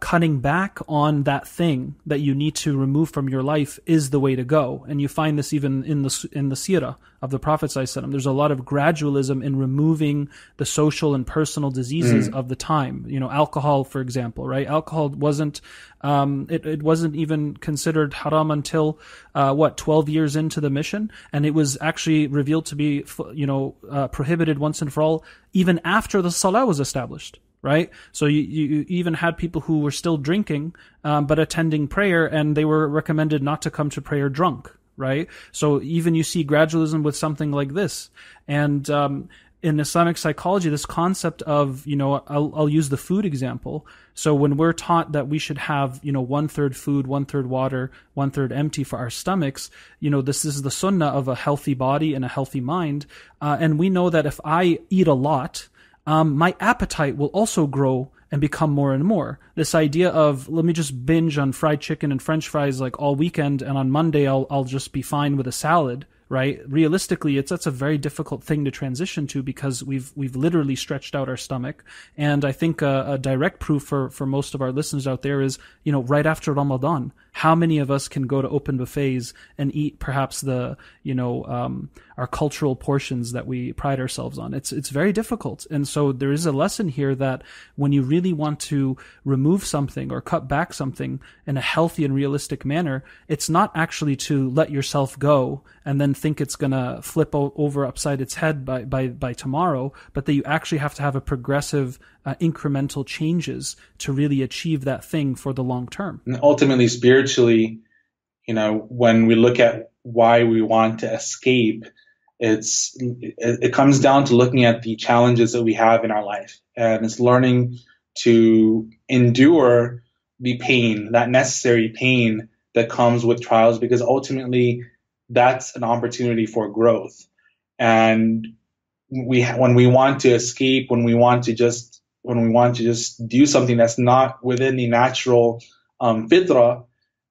cutting back on that thing that you need to remove from your life is the way to go. And you find this even in the seerah of the Prophet ﷺ. There's a lot of gradualism in removing the social and personal diseases of the time. Alcohol, for example, right? Alcohol wasn't, it wasn't even considered haram until, 12 years into the mission. And it was actually revealed to be, prohibited once and for all, even after the salah was established. Right? So you even had people who were still drinking, but attending prayer, and they were recommended not to come to prayer drunk, right? So even you see gradualism with something like this. And in Islamic psychology, this concept of, I'll use the food example. So when we're taught that we should have, 1/3 food, 1/3 water, 1/3 empty for our stomachs, this is the sunnah of a healthy body and a healthy mind. And we know that if I eat a lot, my appetite will also grow and become more and more. This idea of, let me just binge on fried chicken and French fries like all weekend, and on Monday I'll just be fine with a salad, right? Realistically, that's a very difficult thing to transition to, because we've literally stretched out our stomach. And I think a direct proof for most of our listeners out there is, right after Ramadan, how many of us can go to open buffets and eat perhaps our cultural portions that we pride ourselves on? It's very difficult. And so there is a lesson here that when you really want to remove something or cut back something in a healthy and realistic manner, it's not actually to let yourself go and then think it's going to flip over upside its head by tomorrow, but that you actually have to have a progressive, incremental changes to really achieve that thing for the long term. And ultimately, spiritually, when we look at why we want to escape, it comes down to looking at the challenges that we have in our life, and it's learning to endure the pain, that necessary pain that comes with trials, because ultimately that's an opportunity for growth. And when we want to escape, when we want to just do something that's not within the natural fitrah,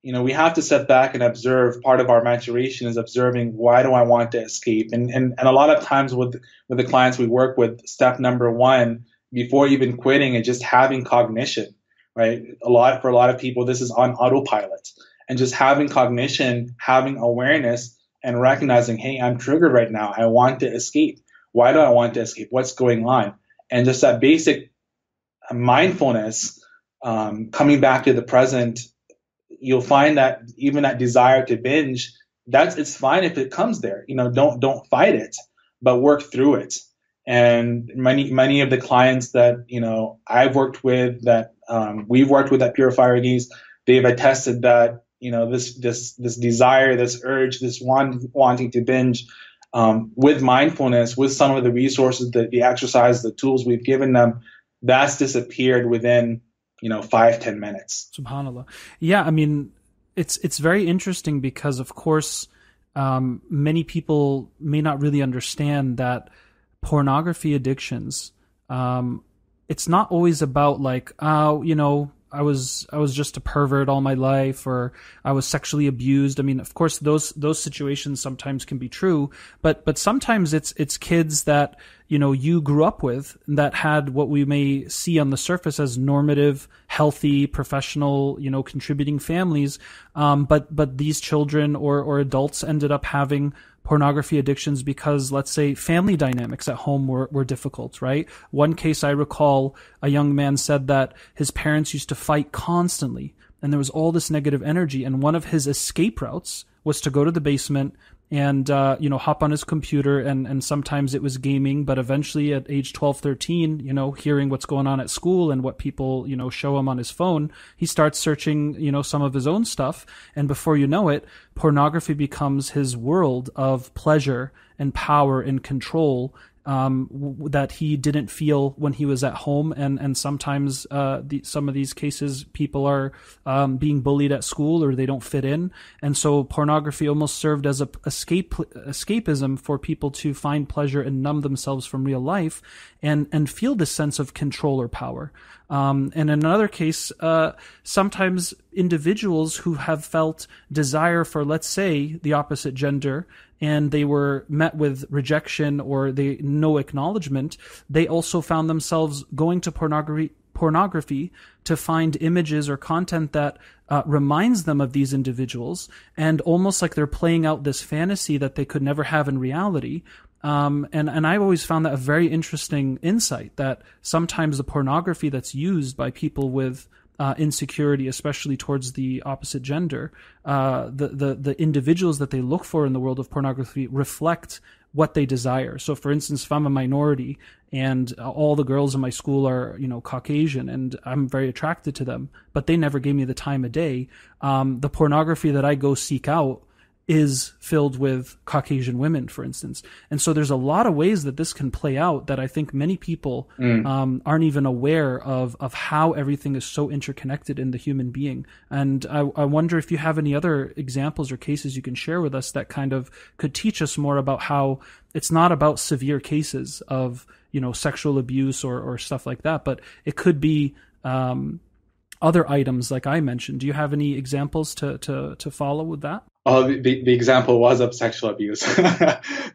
we have to step back and observe. Part of our maturation is observing, why do I want to escape? And a lot of times with the clients we work with, step number one, before even quitting, is just having cognition, right? For a lot of people, this is on autopilot. And just having cognition, having awareness, and recognizing, hey, I'm triggered right now. I want to escape. Why do I want to escape? What's going on? And just that basic mindfulness, coming back to the present, you'll find that even that desire to binge, it's fine if it comes there. Don't fight it, but work through it. And many of the clients that I've worked with, that we've worked with at Purify Your Gaze, they've attested that this desire, this urge, this wanting to binge, with mindfulness, with some of the resources, the exercise, the tools we've given them, that's disappeared within 5-10 minutes. SubhanAllah. Yeah, I mean, it's very interesting because, of course, many people may not really understand that pornography addictions, it's not always about like, I was just a pervert all my life, or I was sexually abused. I mean, of course, those situations sometimes can be true, but sometimes it's kids that you grew up with that had what we may see on the surface as normative, healthy, professional, contributing families, but these children or adults ended up having pornography addictions because, let's say, family dynamics at home were difficult, right? One case I recall, a young man said that his parents used to fight constantly, and there was all this negative energy, and one of his escape routes was to go to the basement and hop on his computer, and sometimes it was gaming, but eventually at age 12, 13, hearing what's going on at school and what people, show him on his phone, he starts searching, some of his own stuff, and before you know it, pornography becomes his world of pleasure and power and control, that he didn't feel when he was at home. And sometimes some of these cases, people are being bullied at school, or they don't fit in. And so pornography almost served as a escapism for people to find pleasure and numb themselves from real life and feel this sense of control or power. And in another case, sometimes individuals who have felt desire for, let's say, the opposite gender, and they were met with rejection or no acknowledgement, they also found themselves going to pornography to find images or content that reminds them of these individuals, and almost like they're playing out this fantasy that they could never have in reality. And I've always found that a very interesting insight, that sometimes the pornography that's used by people with insecurity, especially towards the opposite gender, the individuals that they look for in the world of pornography reflect what they desire. So, for instance, if I'm a minority and all the girls in my school are, Caucasian, and I'm very attracted to them, but they never gave me the time of day, the pornography that I go seek out is filled with Caucasian women, for instance. And so there's a lot of ways that this can play out that I think many people aren't even aware of how everything is so interconnected in the human being. And I wonder if you have any other examples or cases you can share with us that kind of could teach us more about how it's not about severe cases of, sexual abuse or stuff like that, but it could be other items like I mentioned. Do you have any examples to follow with that? Oh, the example was of sexual abuse,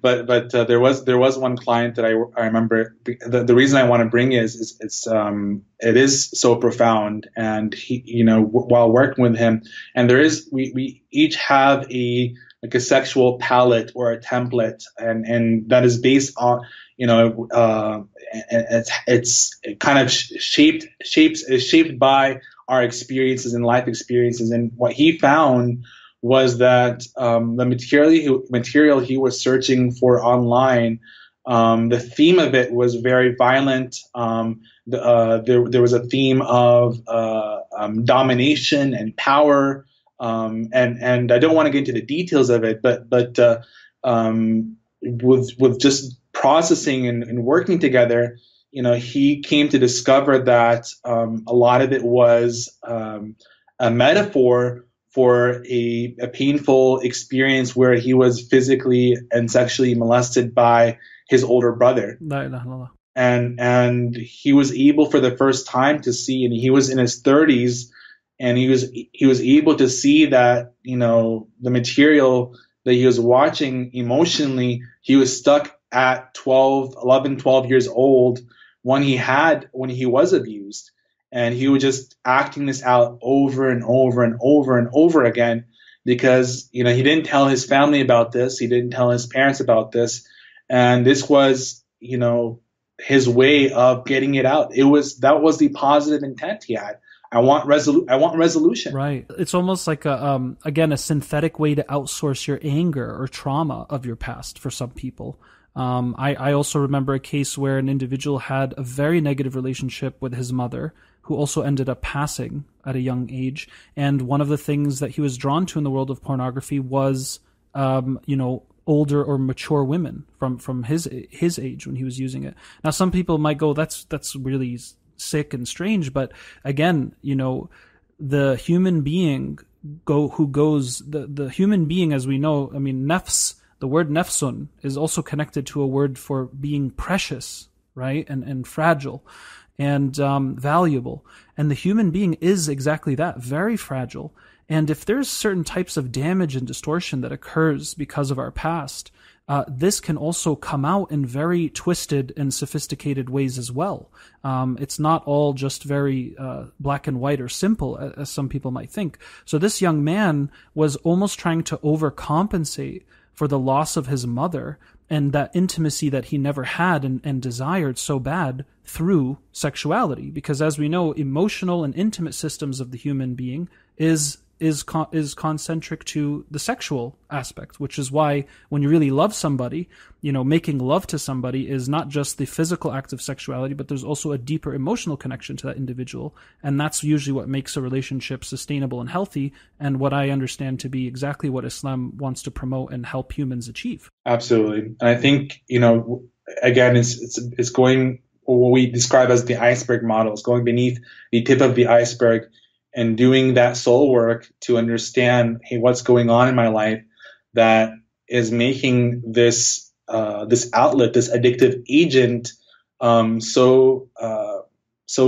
but there was one client that I remember. The reason I want to bring it is so profound, and he, while working with him, and we each have a sexual palette or a template, and that is based on it's kind of shaped by our experiences and life experiences. And what he found was that the material he was searching for online, the theme of it was very violent. There was a theme of domination and power, and I don't want to get into the details of it, but with just processing and working together, he came to discover that a lot of it was a metaphor for a painful experience where he was physically and sexually molested by his older brother. And he was able for the first time to see, and he was in his 30s, and he was able to see that, the material that he was watching emotionally, he was stuck at 11, 12 years old when he was abused. And he was just acting this out over and over and over and over again because, he didn't tell his family about this. He didn't tell his parents about this. And this was, his way of getting it out. That was the positive intent he had. I want resolution. Right. It's almost like a synthetic way to outsource your anger or trauma of your past for some people. I also remember a case where an individual had a very negative relationship with his mother, who also ended up passing at a young age. And one of the things that he was drawn to in the world of pornography was, older or mature women from his age when he was using it. Now, some people might go, that's really sick and strange. But again, the human being the human being, as we know, nafs, the word nafsun is also connected to a word for being precious, right? And fragile and valuable. And the human being is exactly that, very fragile. And if there's certain types of damage and distortion that occurs because of our past, this can also come out in very twisted and sophisticated ways as well. It's not all just very black and white or simple, as some people might think. So this young man was almost trying to overcompensate for the loss of his mother and that intimacy that he never had and desired so bad through sexuality. Because as we know, emotional and intimate systems of the human being is concentric to the sexual aspect, which is why when you really love somebody, making love to somebody is not just the physical act of sexuality, but there's also a deeper emotional connection to that individual. And that's usually what makes a relationship sustainable and healthy, and what I understand to be exactly what Islam wants to promote and help humans achieve. Absolutely. And I think, again, it's going what we describe as the iceberg model. It's going beneath the tip of the iceberg and doing that soul work to understand, hey, what's going on in my life that is making this outlet, this addictive agent, so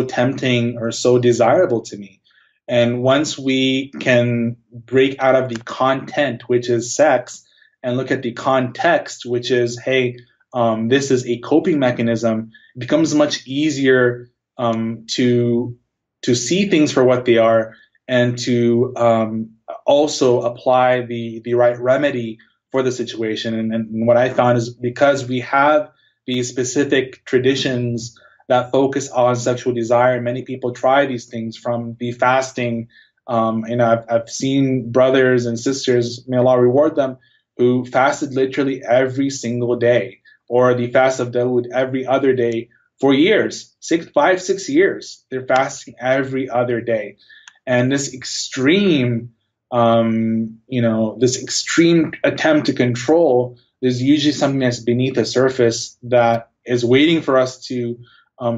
tempting or so desirable to me. And once we can break out of the content, which is sex, and look at the context, which is, hey, this is a coping mechanism, it becomes much easier to see things for what they are, and to also apply the right remedy for the situation. And what I found is, because we have these specific traditions that focus on sexual desire, many people try these things, from the fasting. I've seen brothers and sisters, may Allah reward them, who fasted literally every single day, or the fast of Dawood every other day, for years, 6 years, they're fasting every other day. And this extreme this extreme attempt to control, there's usually something that's beneath the surface that is waiting for us to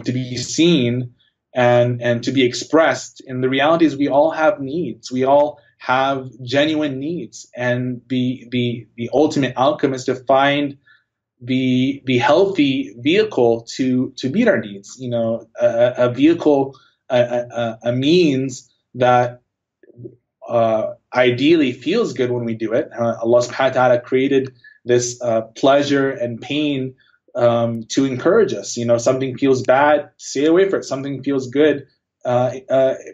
be seen and to be expressed. And the reality is we all have needs. We all have genuine needs. And the ultimate outcome is to find the healthy vehicle to meet our needs. A vehicle, a means that ideally feels good when we do it. Allah subhanahu wa ta'ala created this pleasure and pain to encourage us. Something feels bad, stay away from it. Something feels good,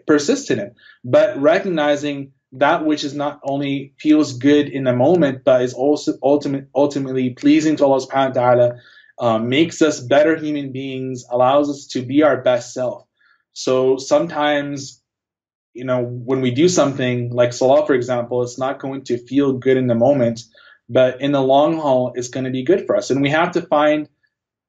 persist in it. But recognizing that which is not only feels good in the moment, but is also ultimately pleasing to Allah subhanahu wa ta'ala, makes us better human beings, allows us to be our best self. So sometimes, when we do something like salah, for example, it's not going to feel good in the moment, but in the long haul, it's going to be good for us. And we have to find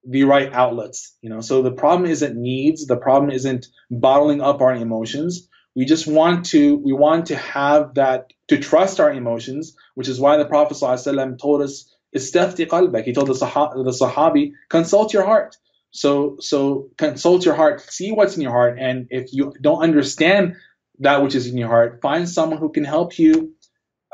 the right outlets. So the problem isn't needs. The problem isn't bottling up our emotions. We just want to have that, to trust our emotions, which is why the Prophet ﷺ told us, istafti qalbak. He told the Sahabi, consult your heart. So consult your heart, see what's in your heart, and if you don't understand that which is in your heart, find someone who can help you,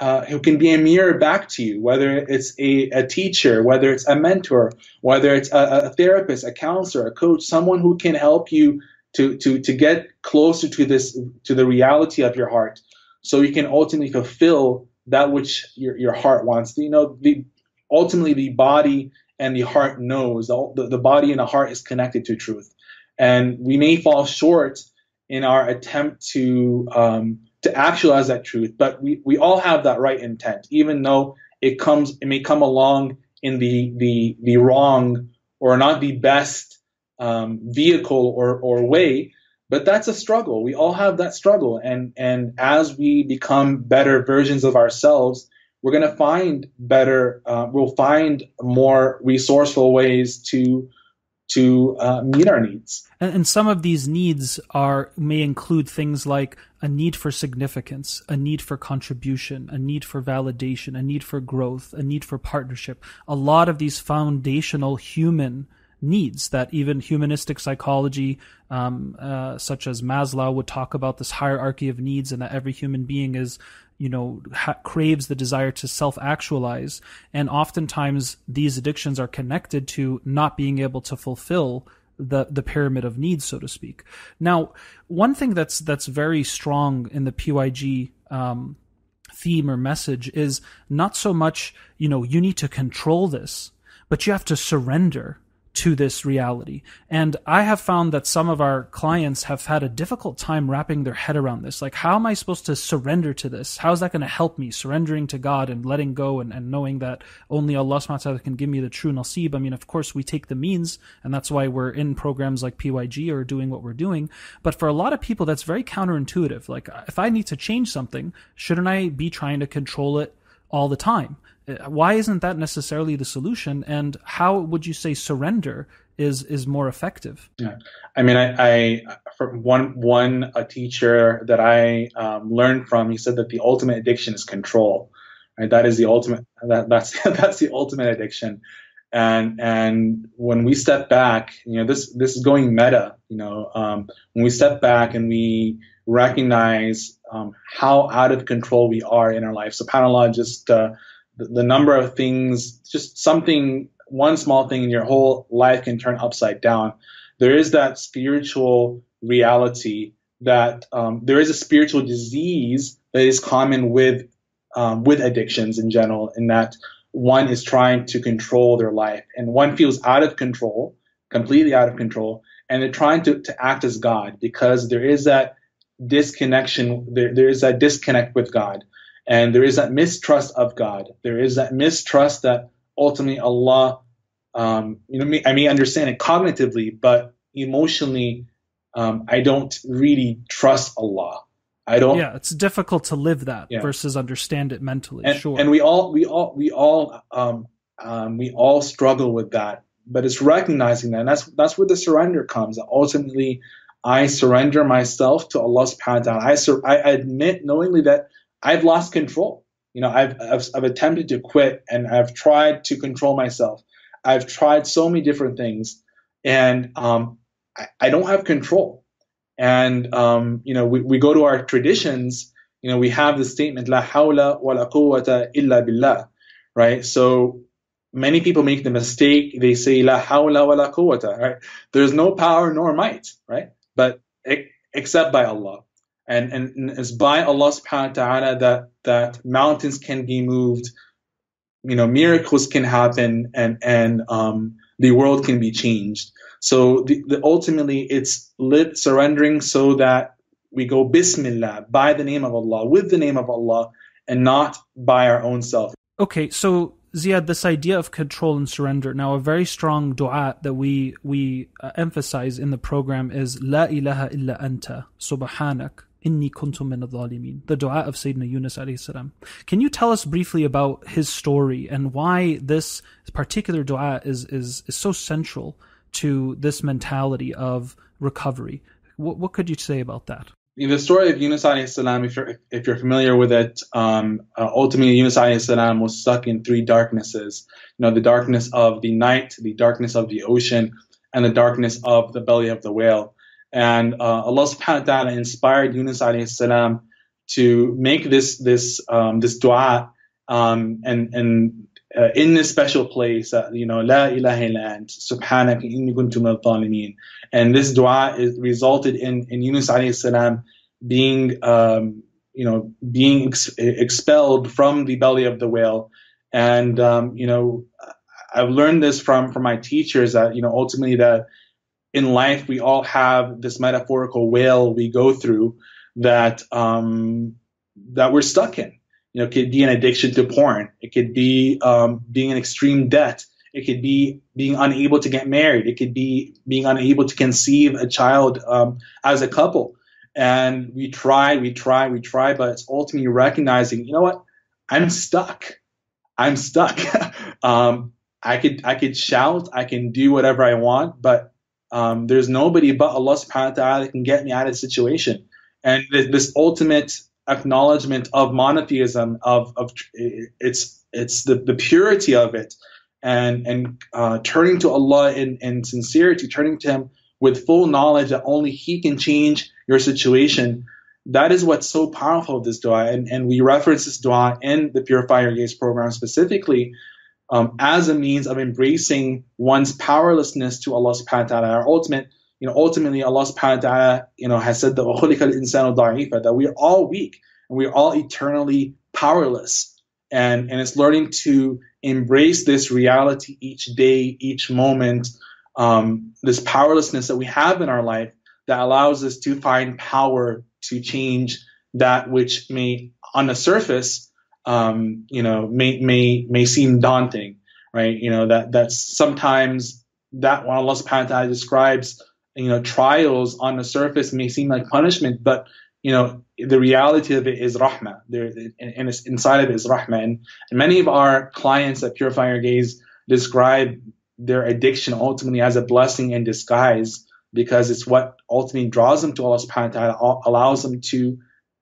who can be a mirror back to you, whether it's a teacher, whether it's a mentor, whether it's a therapist, a counselor, a coach, someone who can help you to get closer to the reality of your heart, so you can ultimately fulfill that which your heart wants. Ultimately the body and the heart knows. The body and the heart is connected to truth, and we may fall short in our attempt to actualize that truth, but we all have that right intent, even though it may come along in the wrong or not the best vehicle or way. But that's a struggle. We all have that struggle, and as we become better versions of ourselves, we're going to find we'll find more resourceful ways to meet our needs. And some of these needs may include things like a need for significance, a need for contribution, a need for validation, a need for growth, a need for partnership. A lot of these foundational human needs that even humanistic psychology, such as Maslow, would talk about, this hierarchy of needs, and that every human being is, craves the desire to self-actualize. And oftentimes these addictions are connected to not being able to fulfill the pyramid of needs, so to speak. Now, one thing that's very strong in the PYG theme or message is not so much, you need to control this, but you have to surrender to this reality. And I have found that some of our clients have had a difficult time wrapping their head around this. Like, how am I supposed to surrender to this? How is that going to help me? Surrendering to God and letting go and knowing that only Allah subhanahu wa ta'ala can give me the true nasib. I mean, of course, we take the means, and that's why we're in programs like PYG or doing what we're doing. But for a lot of people, that's very counterintuitive. Like, if I need to change something, shouldn't I be trying to control it all the time? Why isn't that necessarily the solution? And how would you say surrender is more effective? Yeah, I mean, I for one teacher that I learned from, he said that the ultimate addiction is control. Right? That is the ultimate. That's the ultimate addiction. And when we step back, this is going meta. When we step back and we recognize how out of control we are in our life. SubhanAllah, just the number of things, just one small thing in your whole life can turn upside down. There is that spiritual reality that there is a spiritual disease that is common with addictions in general, in that one is trying to control their life, and one feels out of control, completely out of control, and they're trying to act as God, because there is that disconnection, there is that disconnect with God. And there is that mistrust of God. There is that mistrust that ultimately Allah, I may understand it cognitively, but emotionally, I don't really trust Allah. I don't. Yeah, it's difficult to live that versus understand it mentally. And we all struggle with that. But it's recognizing that, and that's where the surrender comes. Ultimately, I surrender myself to Allah subhanahu wa ta'ala. I admit knowingly that I've lost control. I've attempted to quit, and I've tried to control myself. I've tried so many different things, and I don't have control. And we go to our traditions. We have the statement "La hawla wa la quwwata illa billah," right? So many people make the mistake. They say "La hawla wa la quwwata," right? There's no power nor might, right? But except by Allah. And it's by Allah subhanahu wa ta'ala that mountains can be moved, miracles can happen, and the world can be changed. So ultimately it's surrendering so that we go Bismillah, by the name of Allah, with the name of Allah, and not by our own self. Okay, so Zeyad, this idea of control and surrender, now a very strong dua that we emphasize in the program is La ilaha illa anta subhanak inni kuntu min adh-dhalimin, the dua of Sayyidina Yunus alayhi salam. Can you tell us briefly about his story and why this particular dua is so central to this mentality of recovery? What could you say about that? The story of Yunus alayhi salam, if you're familiar with it, ultimately Yunus alayhi salam was stuck in three darknesses. The darkness of the night, the darkness of the ocean, and the darkness of the belly of the whale. And Allah subhanahu wa ta'ala inspired Yunus alayhi salam to make this dua, and in this special place, La ilaha illa ant, subhanaka inni kuntu minadh dhalimin. And this dua resulted in Yunus alayhi salam being expelled from the belly of the whale. And I've learned this from my teachers that ultimately that in life we all have this metaphorical whale we go through that we're stuck in. It could be an addiction to porn. It could be being in extreme debt. It could be being unable to get married. It could be being unable to conceive a child as a couple. And we try, but it's ultimately recognizing, you know what? I'm stuck. I could shout, I can do whatever I want, but there's nobody but Allah subhanahu wa ta'ala that can get me out of the situation. And this ultimate acknowledgement of monotheism, of it's the purity of it, and turning to Allah in sincerity, turning to Him with full knowledge that only He can change your situation. That is what's so powerful of this dua, and we reference this dua in the Purify Your Gaze program specifically as a means of embracing one's powerlessness to Allah subhanahu wa ta'ala. Our ultimately Allah subhanahu wa ta'ala has said that وَخُلِقَ الْإِنسَانُ ضَعِيفًا, that we are all weak and we are all eternally powerless. And it's learning to embrace this reality each day, each moment, this powerlessness that we have in our life that allows us to find power to change that which may, on the surface, may seem daunting, right? That's sometimes that when Allah subhanahu wa ta'ala describes, trials on the surface may seem like punishment, but the reality of it is rahmah. And inside of it is rahmah. And many of our clients at Purify Your Gaze describe their addiction ultimately as a blessing in disguise, because it's what ultimately draws them to Allah subhanahu wa ta'ala, allows them to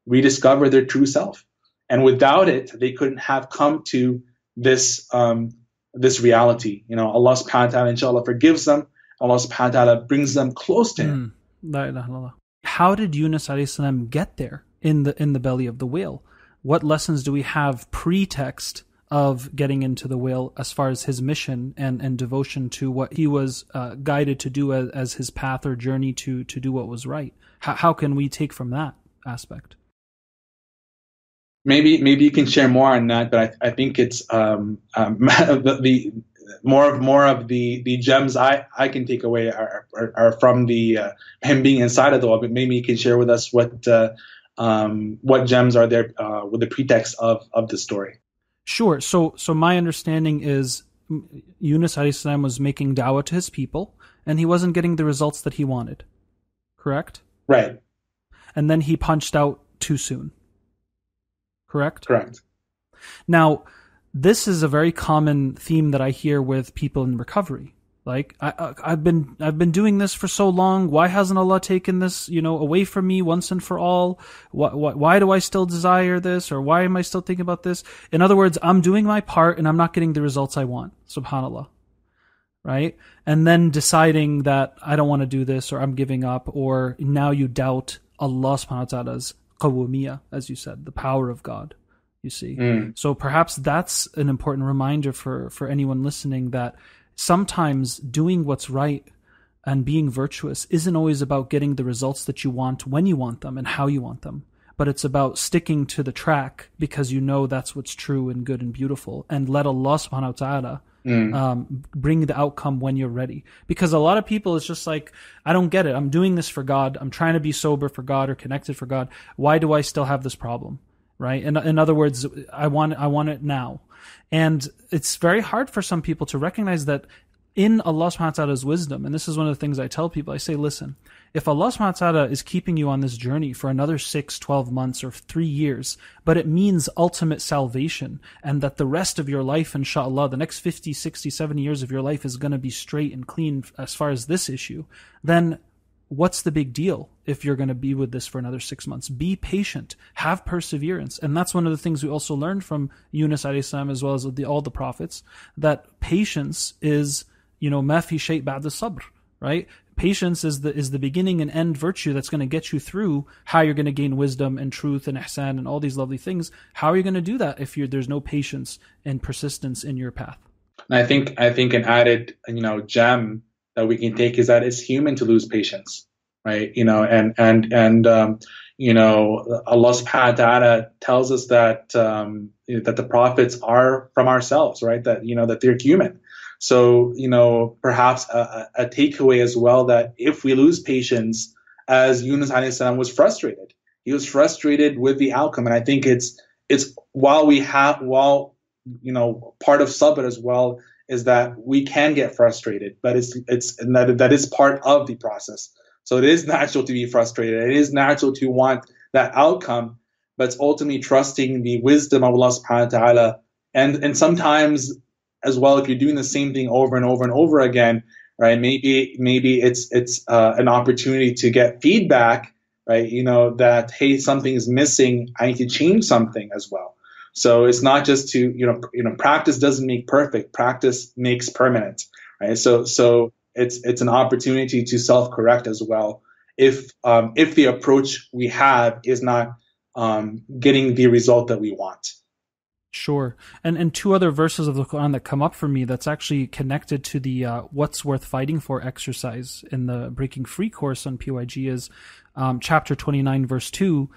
rediscover their true self. And without it, they couldn't have come to this reality. Allah subhanahu wa ta'ala inshallah forgives them. Allah subhanahu wa ta'ala brings them close to Him. How did Yunus alayhi salam get there in the belly of the whale? What lessons do we have pretext of getting into the whale as far as his mission and devotion to what he was guided to do as his path or journey to do what was right? How can we take from that aspect? Maybe you can share more on that, but I think it's the more of the gems I can take away are from the him being inside of the wall. But maybe you can share with us what gems are there with the pretext of the story. Sure. So my understanding is Yunus alayhi salam was making da'wah to his people, and he wasn't getting the results that he wanted. Correct? Right. And then he punched out too soon. Correct? Correct. Now, this is a very common theme that I hear with people in recovery. Like I've been doing this for so long. Why hasn't Allah taken this, away from me once and for all? Why do I still desire this, or why am I still thinking about this? In other words, I'm doing my part and I'm not getting the results I want. Subhanallah, right? And then deciding that I don't want to do this, or I'm giving up, or now you doubt Allah subhanahu wa ta'ala's qawwumiyya, as you said, the power of God. You see, so perhaps that's an important reminder for anyone listening that sometimes doing what's right and being virtuous isn't always about getting the results that you want when you want them and how you want them, but it's about sticking to the track because that's what's true and good and beautiful, and let Allah subhanahu wa ta'ala bring the outcome when you're ready. Because a lot of people, it's just like, I don't get it. I'm doing this for God. I'm trying to be sober for God or connected for God. Why do I still have this problem? Right? In other words, I want it now. And it's very hard for some people to recognize that in Allah subhanahu wa ta'ala's wisdom, and this is one of the things I tell people, I say, listen, if Allah subhanahu wa ta'ala is keeping you on this journey for another 6, 12 months or 3 years, but it means ultimate salvation, and that the rest of your life, inshallah, the next 50, 60, 70 years of your life is going to be straight and clean as far as this issue, then what's the big deal if you're going to be with this for another 6 months? Be patient, have perseverance. And that's one of the things we also learned from Yunus alayhi salam, as well as all the prophets, that patience is, ma fi shay' ba'da sabr, right? Patience is the beginning and end virtue that's going to get you through how you're going to gain wisdom and truth and ihsan and all these lovely things. How are you going to do that if there's no patience and persistence in your path? And I think an added, gem that we can take is that it's human to lose patience, right? Allah subhanahu wa ta'ala tells us that that the prophets are from ourselves, right? That they're human. So, perhaps a takeaway as well, that if we lose patience, as Yunus alayhi salam was frustrated. He was frustrated with the outcome. And I think it's part of sabr as well, is that we can get frustrated, but that is part of the process. So it is natural to be frustrated. It is natural to want that outcome, but it's ultimately trusting the wisdom of Allah subhanahu wa ta'ala. And sometimes as well, if you're doing the same thing over and over and over again, right? Maybe it's an opportunity to get feedback, right? That, hey, something is missing. I need to change something as well. So it's not just to, practice doesn't make perfect. Practice makes permanent, right? So it's an opportunity to self-correct as well. If the approach we have is not getting the result that we want. Sure. And two other verses of the Quran that come up for me that's actually connected to the What's Worth Fighting For exercise in the Breaking Free course on PYG is chapter 29, verse 2.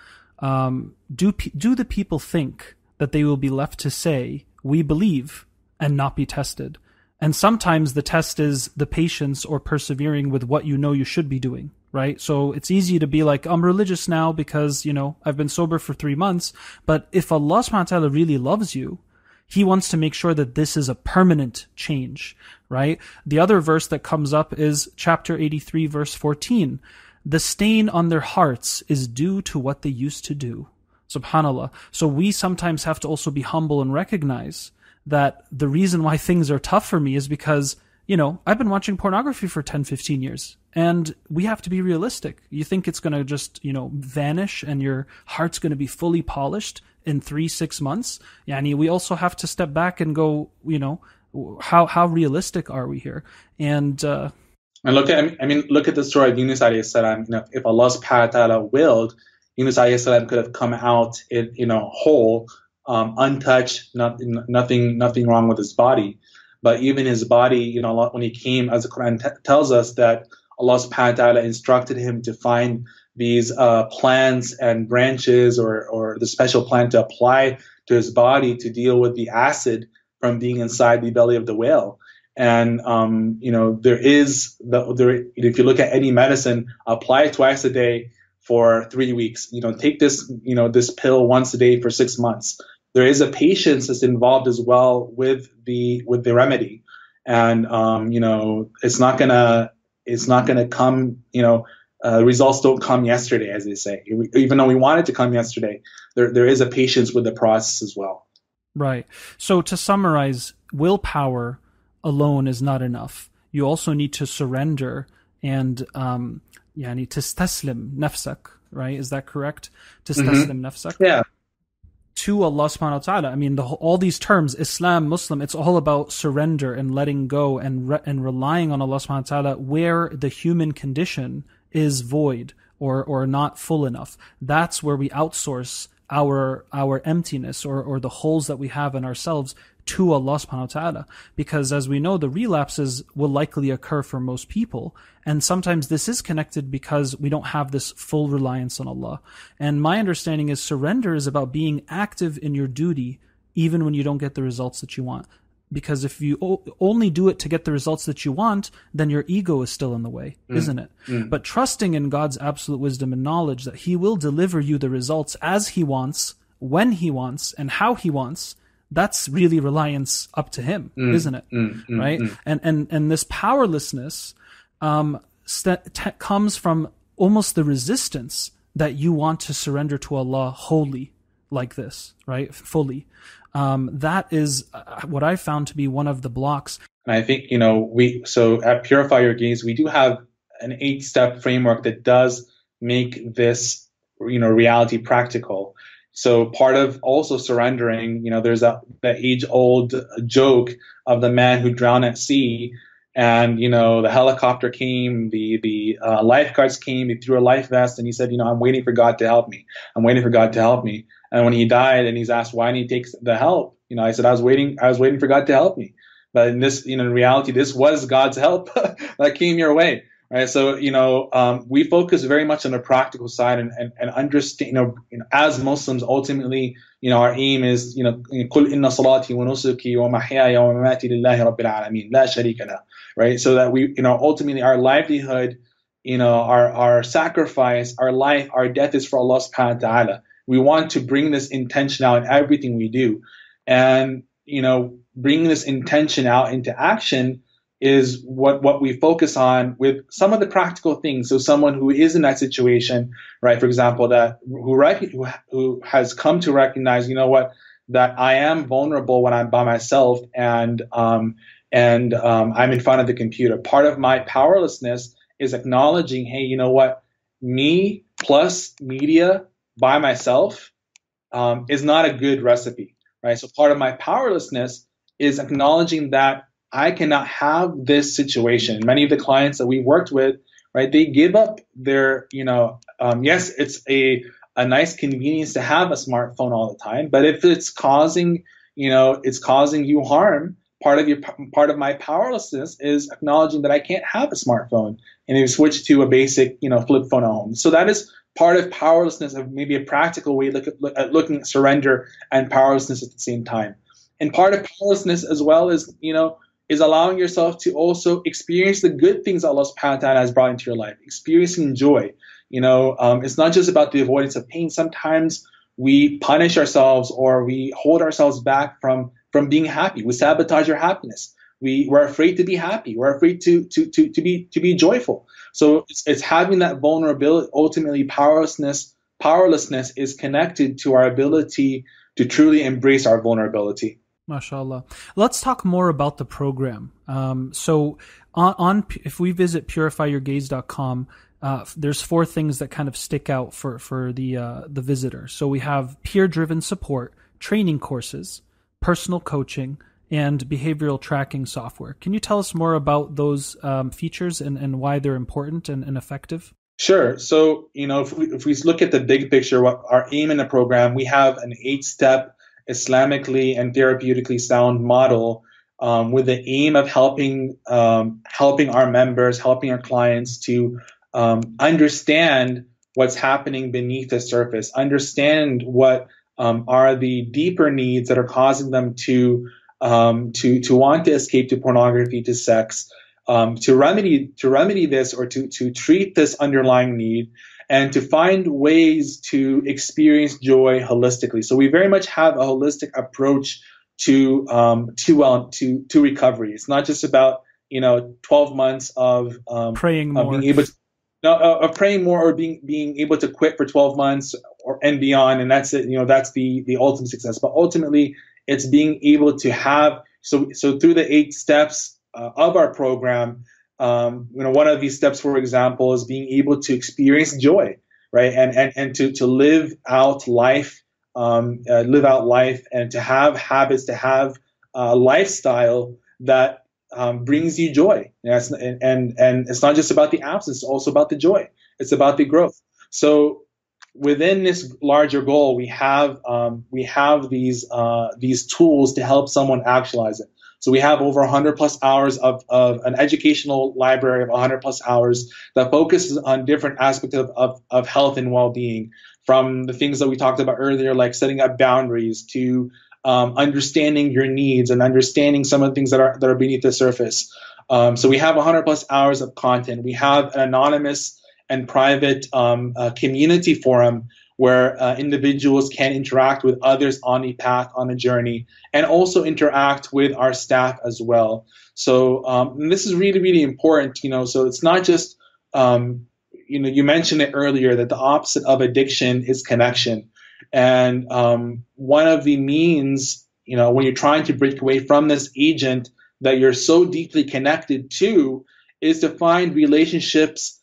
Do the people think that they will be left to say, we believe, and not be tested? And sometimes the test is the patience or persevering with what you should be doing, right? So it's easy to be like, I'm religious now because, I've been sober for 3 months. But if Allah subhanahu wa ta'ala really loves you, He wants to make sure that this is a permanent change, right? The other verse that comes up is chapter 83, verse 14. The stain on their hearts is due to what they used to do. SubhanAllah. So we sometimes have to also be humble and recognize that the reason why things are tough for me is because, I've been watching pornography for 10, 15 years. And we have to be realistic. You think it's going to just, vanish and your heart's going to be fully polished in 3-6 months? Yani, we also have to step back and go, how realistic are we here? And look at the story of Yunus alayhi salam. If Allah subhanahu wa ta'ala willed, Yunus alayhi salam could have come out whole, untouched, nothing wrong with his body. But even his body, when he came, as the Quran tells us, that Allah subhanahu wa ta'ala instructed him to find these plants and branches or the special plant to apply to his body to deal with the acid from being inside the belly of the whale. And if you look at any medicine, apply it twice a day for 3 weeks. Take this pill once a day for 6 months. There is a patience that's involved as well with the remedy, and it's not gonna come. Results don't come yesterday, as they say. Even though we want it to come yesterday, there is a patience with the process as well. Right. So to summarize, willpower alone is not enough. you also need to surrender and يعني تستسلم نفسك, right? Is that correct? تستسلم نفسك. Yeah. To Allah subhanahu wa ta'ala. I mean, all these terms, Islam, Muslim, it's all about surrender and letting go and relying on Allah subhanahu wa ta'ala where the human condition is void or not full enough. That's where we outsource our emptiness or the holes that we have in ourselves to Allah subhanahu wa ta'ala. Because as we know, the relapses will likely occur for most people. And sometimes this is connected because we don't have this full reliance on Allah. And my understanding is surrender is about being active in your duty even when you don't get the results that you want. Because if you only do it to get the results that you want, then your ego is still in the way, isn't it? But trusting in God's absolute wisdom and knowledge that He will deliver you the results as He wants, when He wants, and how He wants, that's really reliance up to Him, isn't it? Right? And this powerlessness comes from almost the resistance that you want to surrender to Allah wholly like this, right? Fully. That is what I found to be one of the blocks. And I think, so at Purify Your Gaze, we do have an 8-step framework that does make this, reality practical. So part of also surrendering, there's the age-old joke of the man who drowned at sea, and the helicopter came, the lifeguards came, they threw a life vest, and he said, I'm waiting for God to help me. I'm waiting for God to help me. And when he died, and he's asked why didn't he take the help, I said I was waiting for God to help me. But in this, in reality, this was God's help that came your way. Right, so we focus very much on the practical side and understand. As Muslims, ultimately, our aim is, قل إن صلاتي ونسكي ومحياي ومماتي لله رب العالمين لا شريك له. Right, so that we, ultimately, our livelihood, our sacrifice, our life, our death is for Allah subhanahu wa ta'ala. We want to bring this intention out in everything we do, and bringing this intention out into action is what we focus on with some of the practical things. So someone who is in that situation, right, for example, who has come to recognize, that I am vulnerable when I'm by myself and I'm in front of the computer. Part of my powerlessness is acknowledging, hey, me plus media by myself is not a good recipe, right? So part of my powerlessness is acknowledging that I cannot have this situation. Many of the clients that we worked with, right, they give up their, yes, it's a nice convenience to have a smartphone all the time, but if it's causing you harm, part of my powerlessness is acknowledging that I can't have a smartphone and you switch to a basic, flip phone at home. So that is part of powerlessness, of maybe a practical way at looking at surrender and powerlessness at the same time. And part of powerlessness as well is, is allowing yourself to also experience the good things Allah subhanahu wa ta'ala has brought into your life, experiencing joy. It's not just about the avoidance of pain. Sometimes we punish ourselves or we hold ourselves back from being happy. We sabotage our happiness. We're afraid to be happy. We're afraid to be joyful. So it's having that vulnerability. Ultimately, powerlessness is connected to our ability to truly embrace our vulnerability. MashaAllah. Let's talk more about the program. So if we visit purifyyourgaze.com, there's 4 things that kind of stick out for the visitor. So we have peer-driven support, training courses, personal coaching, and behavioral tracking software. Can you tell us more about those features and why they're important and effective? Sure. So, if we look at the big picture, what our aim in the program, we have an 8-step Islamically and therapeutically sound model with the aim of helping our members, helping our clients to understand what's happening beneath the surface, understand what are the deeper needs that are causing them to want to escape to pornography, to sex, to remedy this or to treat this underlying need, and to find ways to experience joy holistically. So we very much have a holistic approach to recovery. It's not just about 12 months of praying more, being able to, of praying more or being able to quit for 12 months and beyond, and that's it. That's the ultimate success. But ultimately, it's being able to have so through the 8 steps of our program, one of these steps, for example, is being able to experience joy, right? And to live out life, and to have habits, to have a lifestyle that brings you joy. And it's not just about the absence, it's also about the joy. It's about the growth. So within this larger goal, we have these tools to help someone actualize it. So we have over 100 plus hours of an educational library of 100 plus hours that focuses on different aspects of health and well-being, from the things that we talked about earlier, like setting up boundaries, to understanding your needs and understanding some of the things that are beneath the surface. So we have 100 plus hours of content. We have an anonymous and private community forum where individuals can interact with others on the path, on a journey, and also interact with our staff as well. So this is really, really important, so it's not just, you mentioned it earlier, that the opposite of addiction is connection. And one of the means, when you're trying to break away from this agent that you're so deeply connected to, is to find relationships,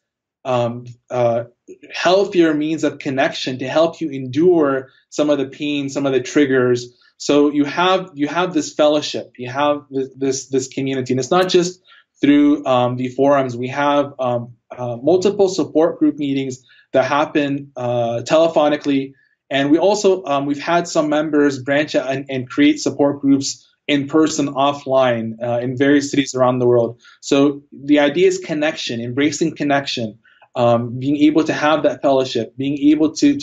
healthier means of connection to help you endure some of the pain, some of the triggers. So you have this fellowship, you have this community, and it's not just through the forums. We have multiple support group meetings that happen telephonically, and we also we've had some members branch out and create support groups in person, offline, in various cities around the world. So the idea is connection, embracing connection. Being able to have that fellowship, being able to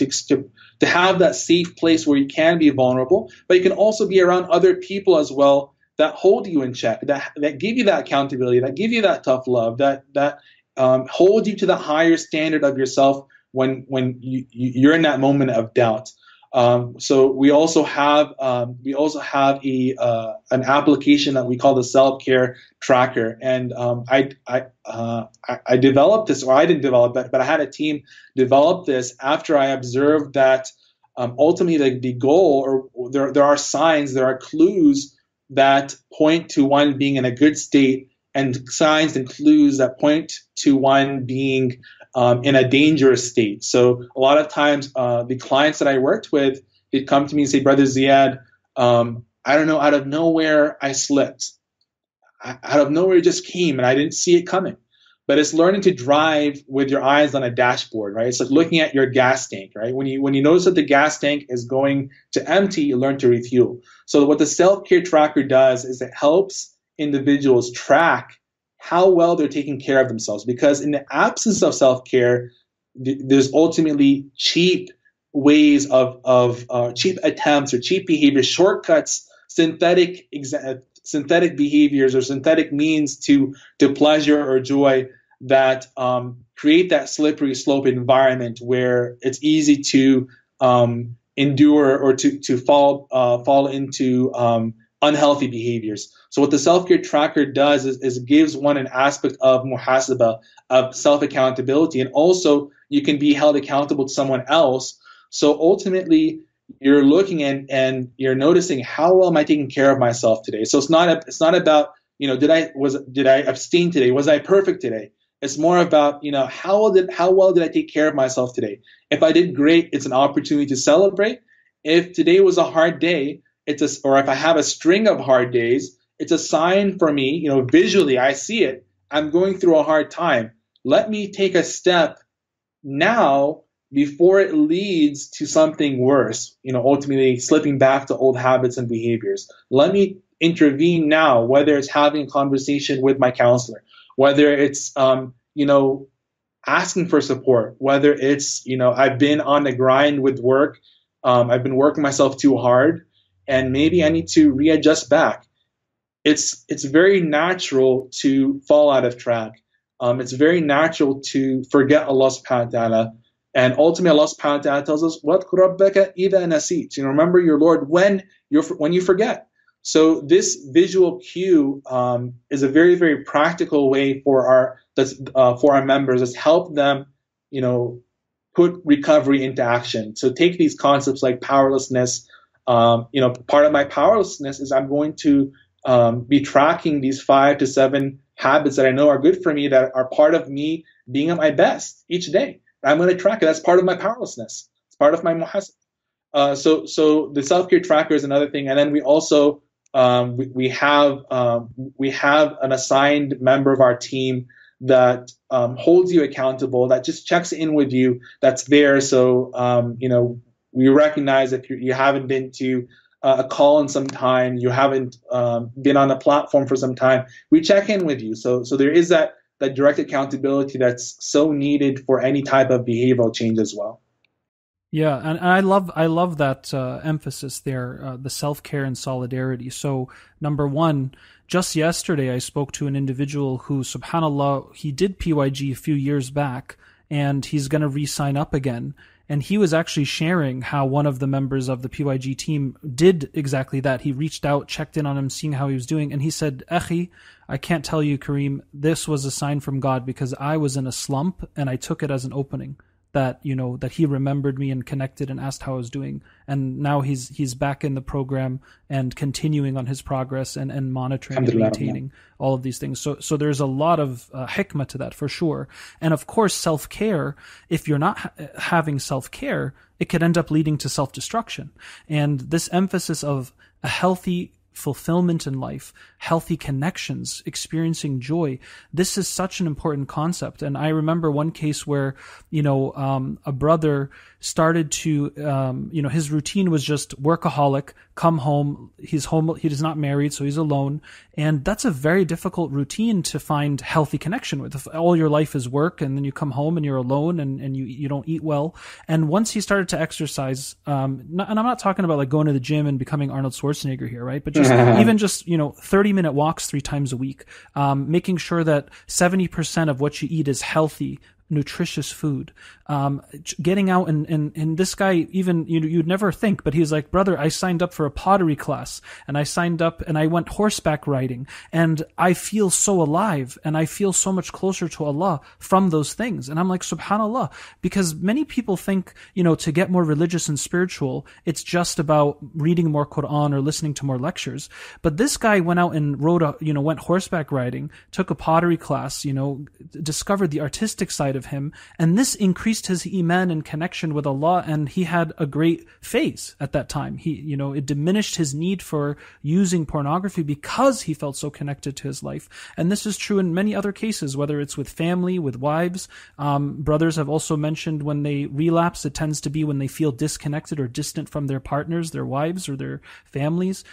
have that safe place where you can be vulnerable, but you can also be around other people as well that hold you in check, that give you that accountability, that give you that tough love, that hold you to the higher standard of yourself when you're in that moment of doubt. So we also have an application that we call the self-care tracker, and I developed this, or I didn't develop it, but I had a team develop this after I observed that ultimately the goal, or there are signs, there are clues that point to one being in a good state, and signs and clues that point to one being in a dangerous state. So a lot of times the clients that I worked with, they'd come to me and say, Brother Zeyad, I don't know, out of nowhere I slipped. Out of nowhere it just came and I didn't see it coming. But it's learning to drive with your eyes on a dashboard, right? It's like looking at your gas tank, right? When you notice that the gas tank is going to empty, you learn to refuel. So what the self-care tracker does is it helps individuals track how well they're taking care of themselves. Because in the absence of self-care, there's ultimately cheap ways of cheap attempts or cheap behaviors, shortcuts, synthetic behaviors or synthetic means to pleasure or joy that create that slippery slope environment where it's easy to endure or to fall into unhealthy behaviors. So what the self-care tracker does is it gives one an aspect of muhasabah, of self-accountability, and also you can be held accountable to someone else. So ultimately, you're looking and you're noticing, how well am I taking care of myself today? So it's not about, did I abstain today? Was I perfect today? It's more about, how well did I take care of myself today? If I did great, it's an opportunity to celebrate. If today was a hard day, or if I have a string of hard days, it's a sign for me, visually I see it. I'm going through a hard time. Let me take a step now before it leads to something worse, ultimately slipping back to old habits and behaviors. Let me intervene now, whether it's having a conversation with my counselor, whether it's, asking for support, whether it's, I've been on the grind with work, I've been working myself too hard, and maybe I need to readjust back. It's very natural to fall out of track. It's very natural to forget Allah subhanahu wa ta'ala. And ultimately, Allah subhanahu wa ta'ala tells us, وَاذْكُرْ رَبَّكَ إِذَا نَسِيتَ. Remember your Lord when you forget. So this visual cue is a very, very practical way for our members. It's help them, put recovery into action. So take these concepts like powerlessness. Part of my powerlessness is I'm going to be tracking these 5 to 7 habits that I know are good for me, that are part of me being at my best each day. I'm going to track it. That's part of my powerlessness. It's part of my muhasabah. So the self-care tracker is another thing, and then we also we have an assigned member of our team that holds you accountable, that just checks in with you, that's there. So we recognize if you haven't been to a call in some time, you haven't been on a platform for some time, we check in with you. So there is that direct accountability that's so needed for any type of behavioral change as well. Yeah, and I love that emphasis there, the self-care and solidarity. So number one, just yesterday I spoke to an individual who, subhanAllah, he did PYG a few years back, and he's going to re-sign up again. And he was actually sharing how one of the members of the PYG team did exactly that. He reached out, checked in on him, seeing how he was doing, and he said, "Akhi, I can't tell you, Karim, this was a sign from God, because I was in a slump and I took it as an opening. That he remembered me and connected and asked how I was doing, and now he's back in the program and continuing on his progress and monitoring and maintaining all of these things. So there's a lot of hikmah to that for sure. And of course, self-care, if you're not having self-care, it could end up leading to self-destruction. And this emphasis of a healthy fulfillment in life, healthy connections, experiencing joy. This is such an important concept. And I remember one case where, a brother started to, his routine was just workaholic, come home. He's home. He is not married, so he's alone. And that's a very difficult routine to find healthy connection with. If all your life is work, and then you come home and you're alone and you don't eat well. And once he started to exercise, and I'm not talking about like going to the gym and becoming Arnold Schwarzenegger here, right? But just even just, 30-minute walks 3 times a week, making sure that 70% of what you eat is healthy, nutritious food, getting out and this guy, even you'd never think, but he's like, brother, I signed up for a pottery class, and I signed up and I went horseback riding, and I feel so alive and I feel so much closer to Allah from those things. And I'm like, subhanallah, because many people think, to get more religious and spiritual, it's just about reading more Quran or listening to more lectures. But this guy went out and went horseback riding, took a pottery class, discovered the artistic side of him, and this increased his iman and connection with Allah, and he had a great phase at that time. It diminished his need for using pornography because he felt so connected to his life. And this is true in many other cases, whether it's with family, with wives. Brothers have also mentioned when they relapse, it tends to be when they feel disconnected or distant from their partners, their wives, or their families.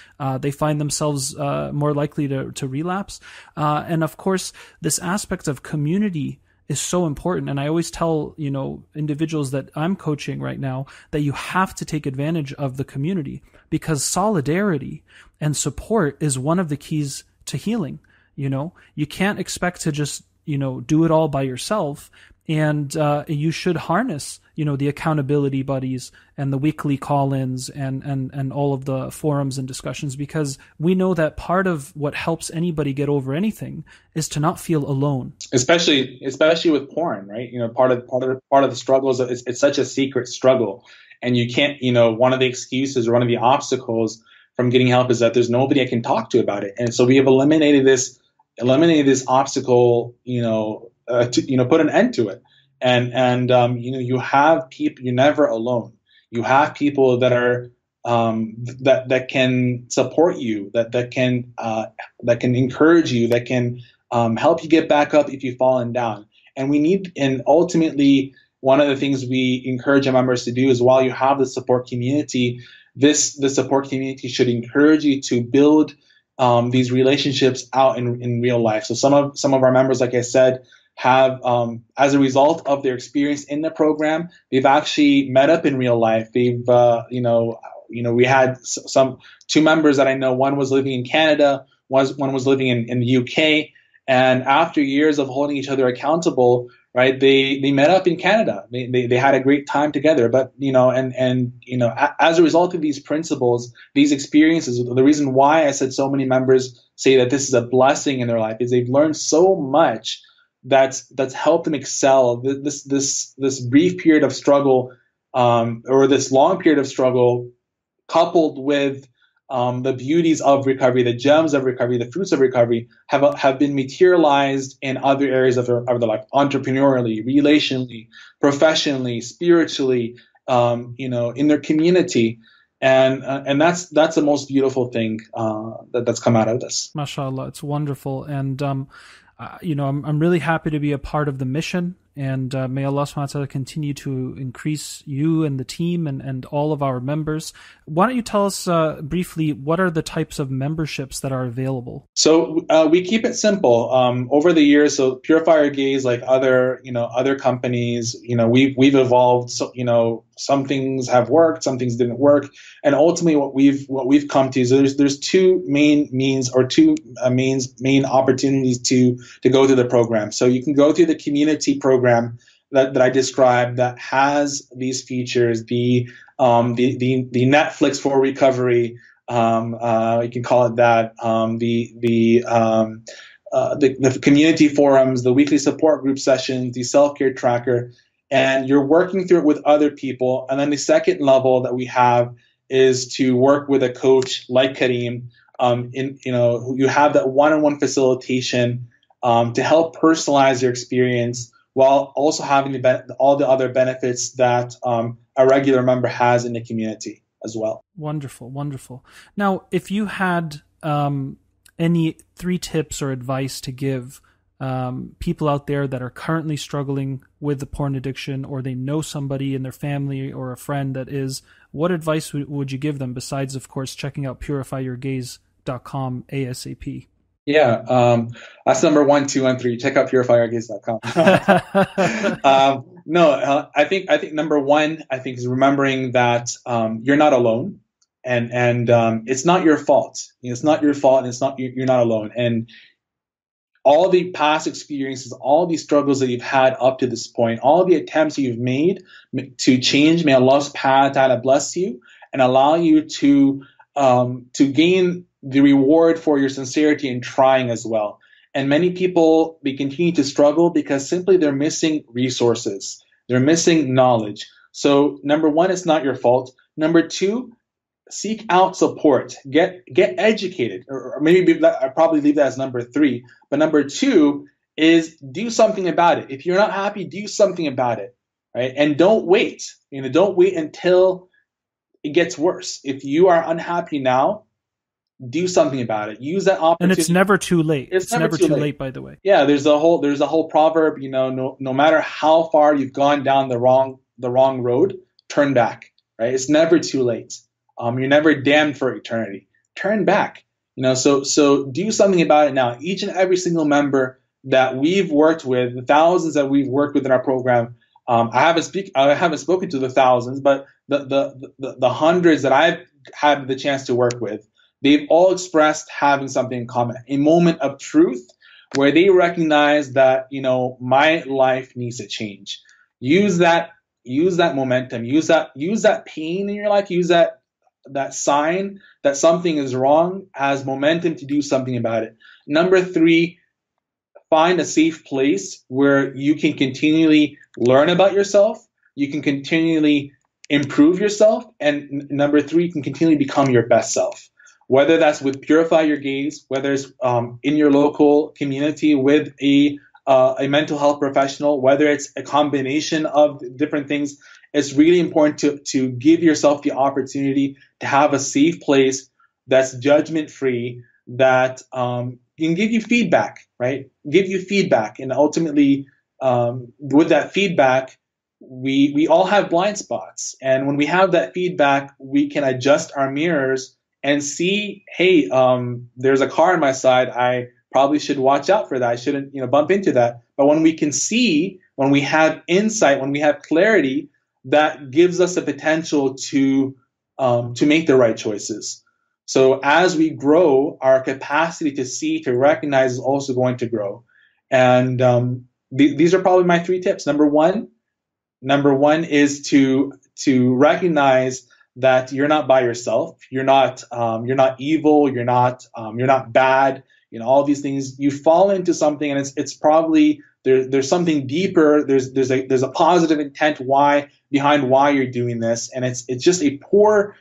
They find themselves more likely to relapse. And of course, this aspect of community is so important. And I always tell, individuals that I'm coaching right now that you have to take advantage of the community, because solidarity and support is one of the keys to healing. You can't expect to just, do it all by yourself. And you should harness, the accountability buddies and the weekly call-ins and all of the forums and discussions, because we know that part of what helps anybody get over anything is to not feel alone. Especially with porn, right? Part of the struggle is it's such a secret struggle, and you can't. One of the excuses or one of the obstacles from getting help is that there's nobody I can talk to about it, and so we have eliminated this obstacle. To put an end to it. And you have people, you're never alone. You have people that are that can support you, that can encourage you, that can help you get back up if you've fallen down. And ultimately, one of the things we encourage our members to do is, while you have the support community, the support community should encourage you to build these relationships out in real life. So some of our members, like I said, have, as a result of their experience in the program, they've actually met up in real life. They've, we had two members that I know. One was living in Canada, one was living in the UK, and after years of holding each other accountable, right, they met up in Canada. They had a great time together. But as a result of these principles, these experiences, the reason why I said so many members say that this is a blessing in their life is they've learned so much that's helped them excel. This brief period of struggle, or this long period of struggle, coupled with the beauties of recovery, the gems of recovery, the fruits of recovery have been materialized in other areas of their life, entrepreneurially, relationally, professionally, spiritually, in their community. And that's the most beautiful thing that's come out of this. MashaAllah, it's wonderful. And, I'm really happy to be a part of the mission. And may Allah subhanahu wa ta'ala continue to increase you and the team and all of our members. Why don't you tell us briefly, what are the types of memberships that are available? So we keep it simple. Over the years, so Purify Your Gaze, like other companies, we've evolved. So, some things have worked, some things didn't work. And ultimately what we've come to is there's two main means or two main opportunities to go through the program. So you can go through the community program that I described that has these features, the Netflix for recovery, you can call it that, the community forums, the weekly support group sessions, the self-care tracker, and you're working through it with other people. And then the second level that we have is to work with a coach like Karim. You have that one-on-one facilitation to help personalize your experience while also having all the other benefits that a regular member has in the community as well. Wonderful, wonderful. Now, if you had any 3 tips or advice to give people out there that are currently struggling with the porn addiction, or they know somebody in their family or a friend that is, what advice would you give them besides, of course, checking out purifyyourgaze.com ASAP? Yeah, that's number 1, 2, and 3. Check out purifyyourgaze.com. I think number 1, I think, is remembering that you're not alone, and it's not your fault. It's not your fault, and it's not you're not alone. And all the past experiences, all the struggles that you've had up to this point, all the attempts you've made to change, may Allah subhanahu wa ta'ala bless you and allow you to gain the reward for your sincerity in trying as well. And many people, they continue to struggle because simply they're missing resources. They're missing knowledge. So number 1, it's not your fault. Number 2, seek out support. Get educated. Or maybe I'd probably leave that as number 3. But number 2 is do something about it. If you're not happy, do something about it, right? And don't wait. Don't wait until it gets worse. If you are unhappy now, do something about it. Use that opportunity. And it's never too late. It's never too late, by the way. Yeah, there's a whole proverb, no matter how far you've gone down the wrong road, turn back, right? It's never too late. You're never damned for eternity. Turn back. So do something about it now. Each and every single member that we've worked with, the thousands that we've worked with in our program, I haven't spoken to the thousands, but the hundreds that I've had the chance to work with, they've all expressed having something in common, a moment of truth where they recognize that, my life needs to change. Use that momentum, use that pain in your life, use that sign that something is wrong as momentum to do something about it. Number 3, find a safe place where you can continually learn about yourself, you can continually improve yourself, and number 3, you can continually become your best self. Whether that's with Purify Your Gaze, whether it's in your local community with a mental health professional, whether it's a combination of different things, it's really important to give yourself the opportunity to have a safe place that's judgment-free, that can give you feedback, right? Give you feedback. And ultimately, with that feedback, we all have blind spots. And when we have that feedback, we can adjust our mirrors and see, hey, there's a car on my side. I probably should watch out for that. I shouldn't, bump into that. But when we can see, when we have insight, when we have clarity, that gives us the potential to make the right choices. So as we grow, our capacity to see, to recognize is also going to grow. And these are probably my 3 tips. Number one is to recognize that you're not by yourself. You're not evil. You're not bad. All these things. You fall into something, and it's probably there's something deeper. There's a positive intent behind why you're doing this, and it's just a poor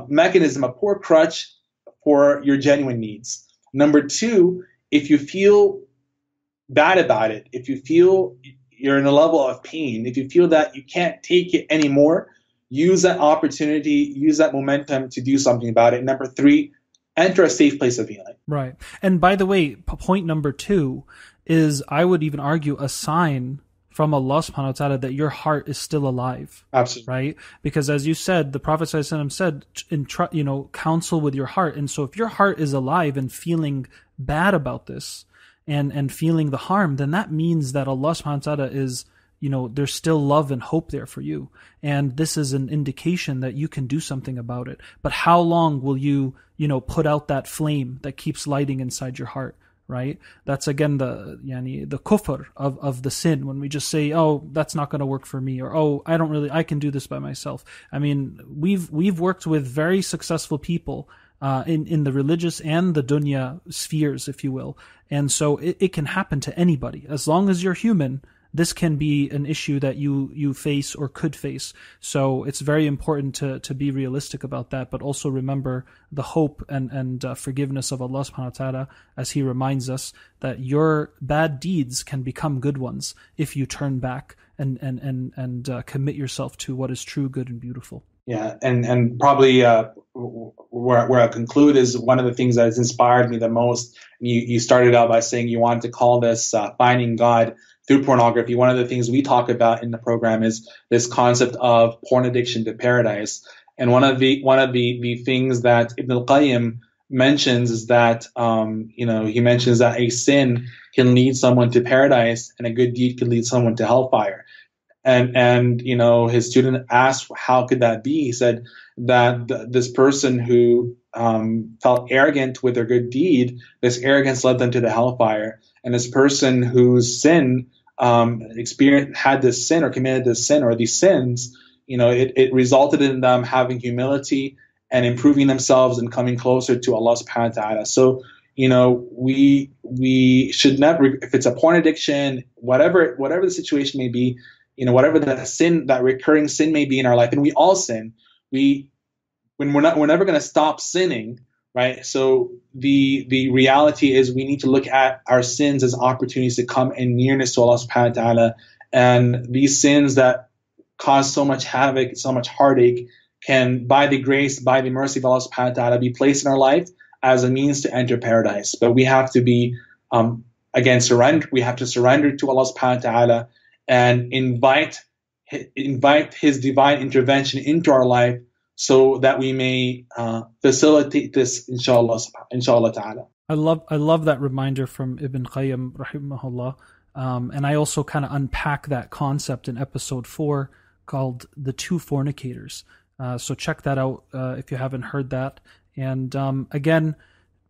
mechanism, a poor crutch for your genuine needs. Number two, if you feel bad about it, if you feel you're in a level of pain, if you feel that you can't take it anymore, use that opportunity, use that momentum to do something about it. Number three, enter a safe place of healing. Right. And by the way, point number two is, I would even argue, a sign from Allah subhanahu wa ta'ala that your heart is still alive. Absolutely. Right? Because as you said, the Prophet ﷺ said, counsel with your heart. And so if your heart is alive and feeling bad about this and feeling the harm, then that means that Allah subhanahu wa ta'ala is, there's still love and hope there for you. And this is an indication that you can do something about it. But how long will you, put out that flame that keeps lighting inside your heart? Right? That's again the kufr of the sin, when we just say, oh, that's not going to work for me, or oh, I can do this by myself. I mean, we've worked with very successful people in the religious and the dunya spheres, if you will. And so it can happen to anybody. As long as you're human, this can be an issue that you face or could face. So it's very important to be realistic about that, but also remember the hope and forgiveness of Allah subhanahu wa ta'ala, as He reminds us that your bad deeds can become good ones if you turn back and commit yourself to what is true, good, and beautiful. Yeah, and probably where I conclude is one of the things that has inspired me the most. You started out by saying you wanted to call this finding God through pornography. One of the things we talk about in the program is this concept of porn addiction to paradise. And one of the things that Ibn al-Qayyim mentions is that he mentions that a sin can lead someone to paradise and a good deed can lead someone to hellfire. And his student asked, how could that be? He said that this person who felt arrogant with their good deed, this arrogance led them to the hellfire. And this person whose sin had this sin or committed this sin or these sins, it resulted in them having humility and improving themselves and coming closer to Allah subhanahu wa ta'ala. So, we should never, if it's a porn addiction, whatever the situation may be, whatever that recurring sin may be in our life, and we all sin, we're never going to stop sinning, right? So the reality is we need to look at our sins as opportunities to come in nearness to Allah subhanahu wa ta'ala. And these sins that cause so much havoc, so much heartache, can, by the grace, by the mercy of Allah subhanahu wa ta'ala, be placed in our life as a means to enter paradise. But we have to be, surrender. We have to surrender to Allah subhanahu wa ta'ala and invite His divine intervention into our life, so that we may facilitate this, inshallah ta'ala. I love that reminder from Ibn Qayyim rahimahullah, and I also kind of unpack that concept in episode 4 called The Two Fornicators. So check that out if you haven't heard that. And again,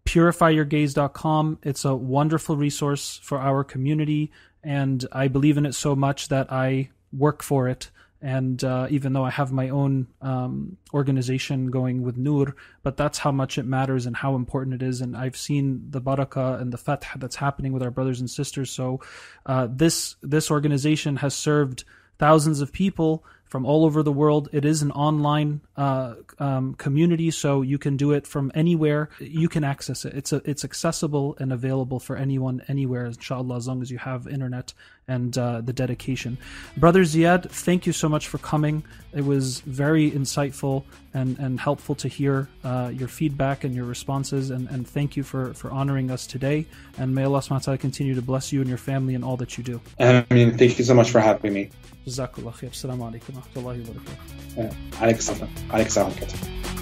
purifyyourgaze.com. It's a wonderful resource for our community, and I believe in it so much that I work for it. And even though I have my own organization going with Noor, but that's how much it matters and how important it is. And I've seen the barakah and the fath that's happening with our brothers and sisters. So this organization has served thousands of people from all over the world. It is an online community, so you can do it from anywhere. You can access it. It's accessible and available for anyone, anywhere, inshallah, as long as you have internet and the dedication. Brother Zeyad, thank you so much for coming. It was very insightful and helpful to hear your feedback and your responses, and thank you for honoring us today. And may Allah subhanahu wa ta'ala continue to bless you and your family and all that you do. Thank you so much for having me. Jazakallah khair. Assalamu alaikum wa rahmatullahi wa barakatuh. Alaikum salam.